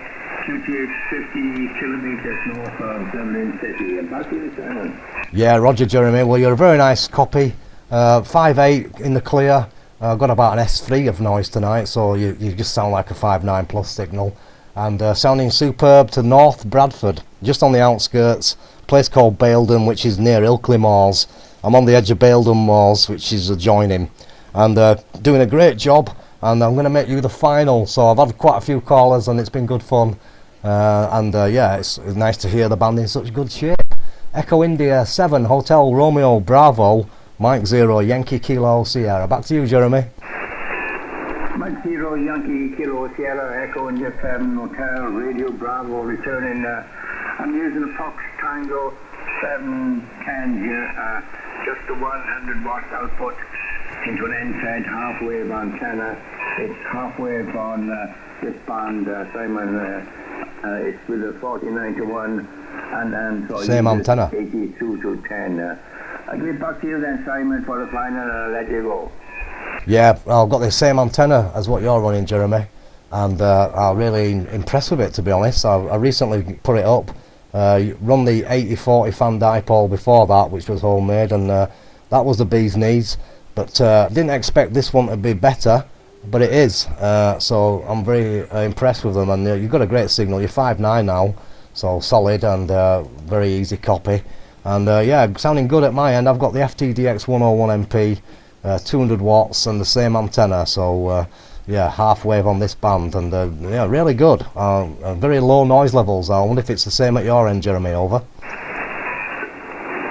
QTH 50 kilometers north of Dublin City. And back to you, Simon. Yeah, Roger, Jeremy. Well, you're a very nice copy. 5.8 in the clear. Got about an S3 of noise tonight, so you just sound like a 5.9 plus signal. And sounding superb to North Bradford, just on the outskirts, a place called Baildon, which is near Ilkley Moors. I'm on the edge of Baildon Moors, which is adjoining, and doing a great job, and I'm going to make you the final. So I've had quite a few callers, and it's been good fun, yeah, it's nice to hear the band in such good shape. Echo India 7, Hotel Romeo Bravo, Mike 0, Yankee Kilo Sierra. Back to you, Jeremy. Mike 0, Yankee Kilo Sierra, Echo India 7, Hotel Radio Bravo, returning. I'm using a Fox Tango 710 here, just the 100 watt output into an end-fed half-wave antenna. It's half-wave on this band, Simon. It's with a 49 to 1, and so same antenna. 82 to 10. I'll get back to you then, Simon, for the final, and I'll let you go. Yeah, I've got the same antenna as what you're running, Jeremy, and I'm really impressed with it, to be honest. I recently put it up, run the 8040 fan dipole before that, which was homemade, and that was the bee's knees, but didn't expect this one to be better, but it is. So I'm very impressed with them, and you've got a great signal. You're 5.9 now, so solid and very easy copy, and yeah, sounding good at my end. I've got the FTDX 101 MP, 200 watts and the same antenna, so yeah, half wave on this band, and yeah, really good. Very low noise levels. I wonder if it's the same at your end, Jeremy. Over.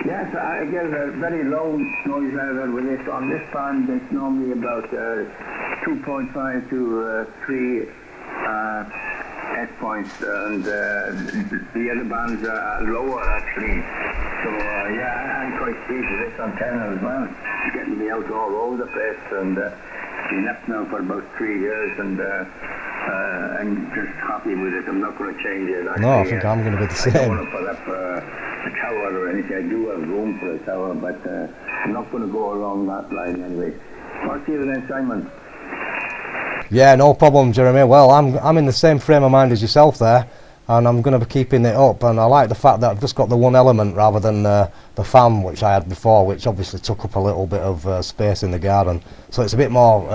Yes, I get a very low noise level with this. On this band, it's normally about 2.5 to 3 S points, and the other bands are lower actually. So yeah, I'm quite pleased with this antenna as well. It's getting me out all over the place, and been up now for about 3 years, and I'm just happy with it. I'm not going to change it. Actually, no, I think I'm going to be the same. I don't want to put up a tower or anything. I do have room for a tower, but I'm not going to go along that line anyway. I'll see you then, Simon. Yeah, no problem, Jeremy. Well, I'm in the same frame of mind as yourself there, and I'm going to be keeping it up, and I like the fact that I've just got the one element rather than the fan which I had before, which obviously took up a little bit of space in the garden, so it's a bit more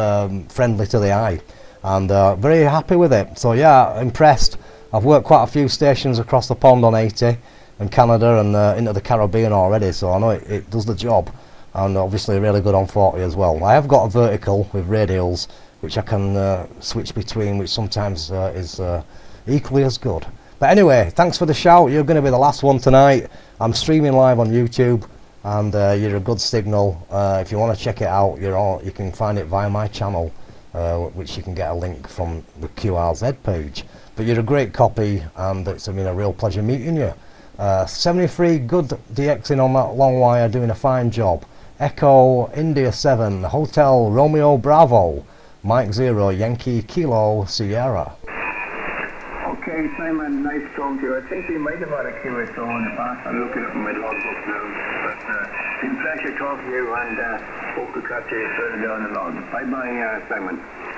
friendly to the eye, and very happy with it. So yeah, impressed. I've worked quite a few stations across the pond on 80, and Canada and into the Caribbean already, so I know it does the job, and obviously really good on 40 as well. I have got a vertical with radials which I can switch between, which sometimes is equally as good. But anyway, thanks for the shout. You're going to be the last one tonight. I'm streaming live on YouTube, and you're a good signal. If you want to check it out, you can find it via my channel, which you can get a link from the QRZ page. But you're a great copy, and it's been a real pleasure meeting you. 73, good DXing on that long wire, doing a fine job. Echo India 7, Hotel Romeo Bravo, Mike 0, Yankee Kilo Sierra. Okay, Simon, nice talking to you. I think we might have had a QSO in the past. I'm looking at my logbook now. But it's been a pleasure talking to you, and hope to catch you further down the line. Bye-bye, Simon.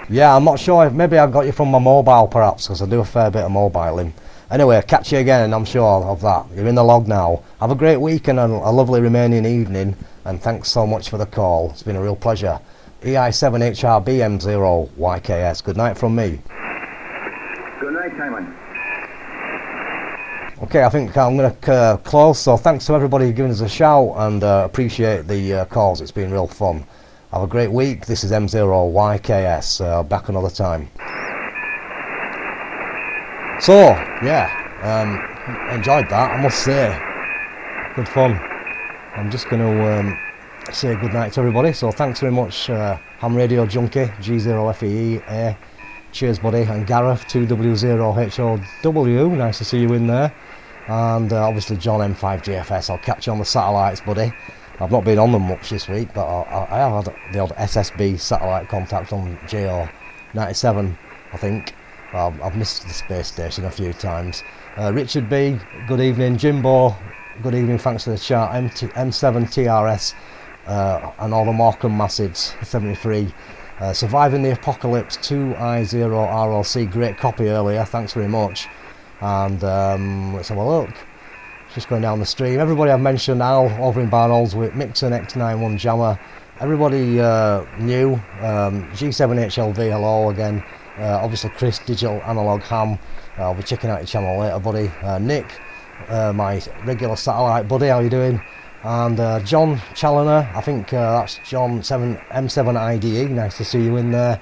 Yeah, I'm not sure. Maybe I got you from my mobile, perhaps, because I do a fair bit of mobiling. Anyway, catch you again, I'm sure of that. You're in the log now. Have a great week and a lovely remaining evening, and thanks so much for the call. It's been a real pleasure. EI7HRB M0YKS. Good night from me. Good night, Simon. Okay, I think I'm going to close, so thanks to everybody giving us a shout, and appreciate the calls. It's been real fun. Have a great week. This is M0YKS, back another time. So, yeah, enjoyed that, I must say. Good fun. I'm just going to say good night to everybody, so thanks very much, Ham Radio Junkie, G0FEE, cheers buddy, and Gareth, 2W0HOW, nice to see you in there. And obviously John M5GFS, I'll catch you on the satellites, buddy. I've not been on them much this week, but I have had the odd SSB satellite contact on JO97, I think. I've missed the space station a few times. Richard B, good evening. Jimbo, good evening, thanks for the chat. M7TRS and all the Morecambe Massives, 73. Surviving the Apocalypse, 2I0ROC, great copy earlier, thanks very much. And let's have a look. Just going down the stream. Everybody I've mentioned, Al over in Barnoldswick, Mixon X91 Jammer, everybody new, G7HLV, hello again. Obviously Chris, Digital Analog Ham, I'll be checking out your channel later, buddy. Nick, my regular satellite buddy, how you doing? And John Challoner, I think that's John M7IDE, nice to see you in there.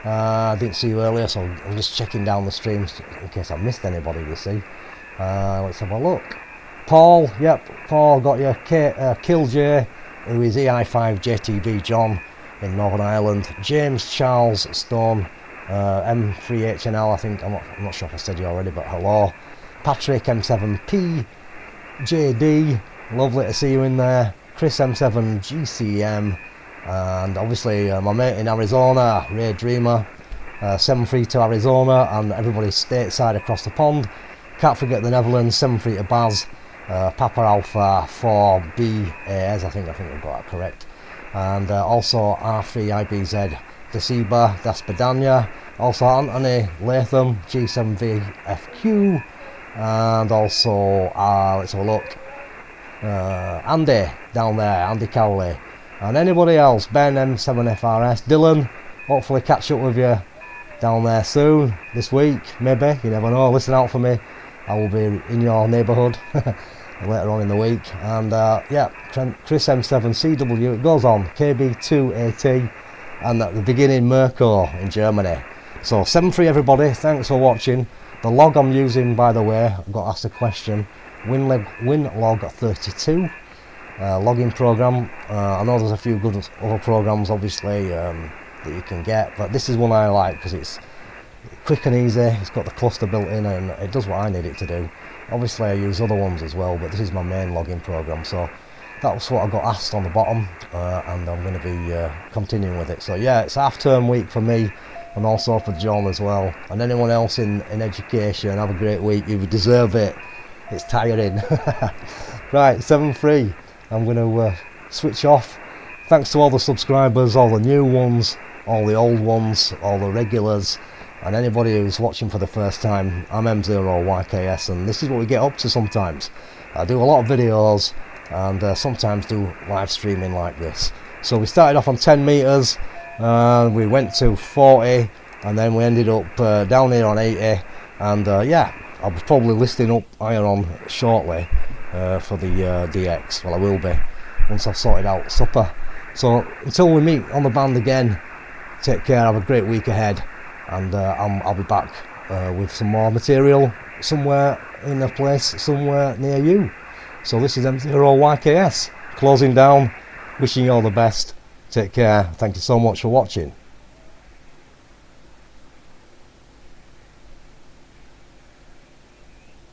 I didn't see you earlier, so I'm just checking down the stream in case I missed anybody, you see. Let's have a look. Paul, yep, Paul got you. Kill J, who is EI5JTB John in Northern Ireland. James Charles Stone, M3HNL, I think, I'm not sure if I said you already, but hello. Patrick M7P, JD, lovely to see you in there. Chris M7 GCM, and obviously my mate in Arizona, Ray Dreamer, 7-3 to Arizona, and everybody stateside across the pond. Can't forget the Netherlands, 7-3 to Baz, Papa Alpha 4BAs, I think I've got that correct. And also R3IBZ Desiba, Daspodania, also Anthony Latham, G7VFQ, and also, let's have a look, Andy down there, Andy Cowley, and anybody else, Ben M7FRS, Dylan, hopefully catch up with you down there soon, this week, maybe, you never know, listen out for me, I will be in your neighbourhood later on in the week. And yeah, Chris M7CW, it goes on, KB2AT, and at the beginning Mirko in Germany. So 7-3 everybody, thanks for watching. The log I'm using, by the way, I've got asked a question, WinLog 32 logging program. I know there's a few good other programs obviously that you can get, but this is one I like because it's quick and easy, it's got the cluster built in and it does what I need it to do. Obviously I use other ones as well, but this is my main logging program, so that was what I got asked on the bottom, and I'm going to be continuing with it. So yeah, it's half-term week for me and also for John as well, and anyone else in education. Have a great week, you deserve it, it's tiring. Right, 7-3, I'm going to switch off. Thanks to all the subscribers, all the new ones, all the old ones, all the regulars, and anybody who's watching for the first time. I'm M0YKS, and this is what we get up to sometimes. I do a lot of videos and sometimes do live streaming like this. So we started off on 10 meters, we went to 40, and then we ended up down here on 80, and yeah, I'll be probably listing up higher on shortly. for the DX. Well, I will be once I've sorted out supper. So until we meet on the band again, take care, have a great week ahead, and I'll be back with some more material somewhere in a place somewhere near you. So this is M0YKS closing down, wishing you all the best. Take care, thank you so much for watching.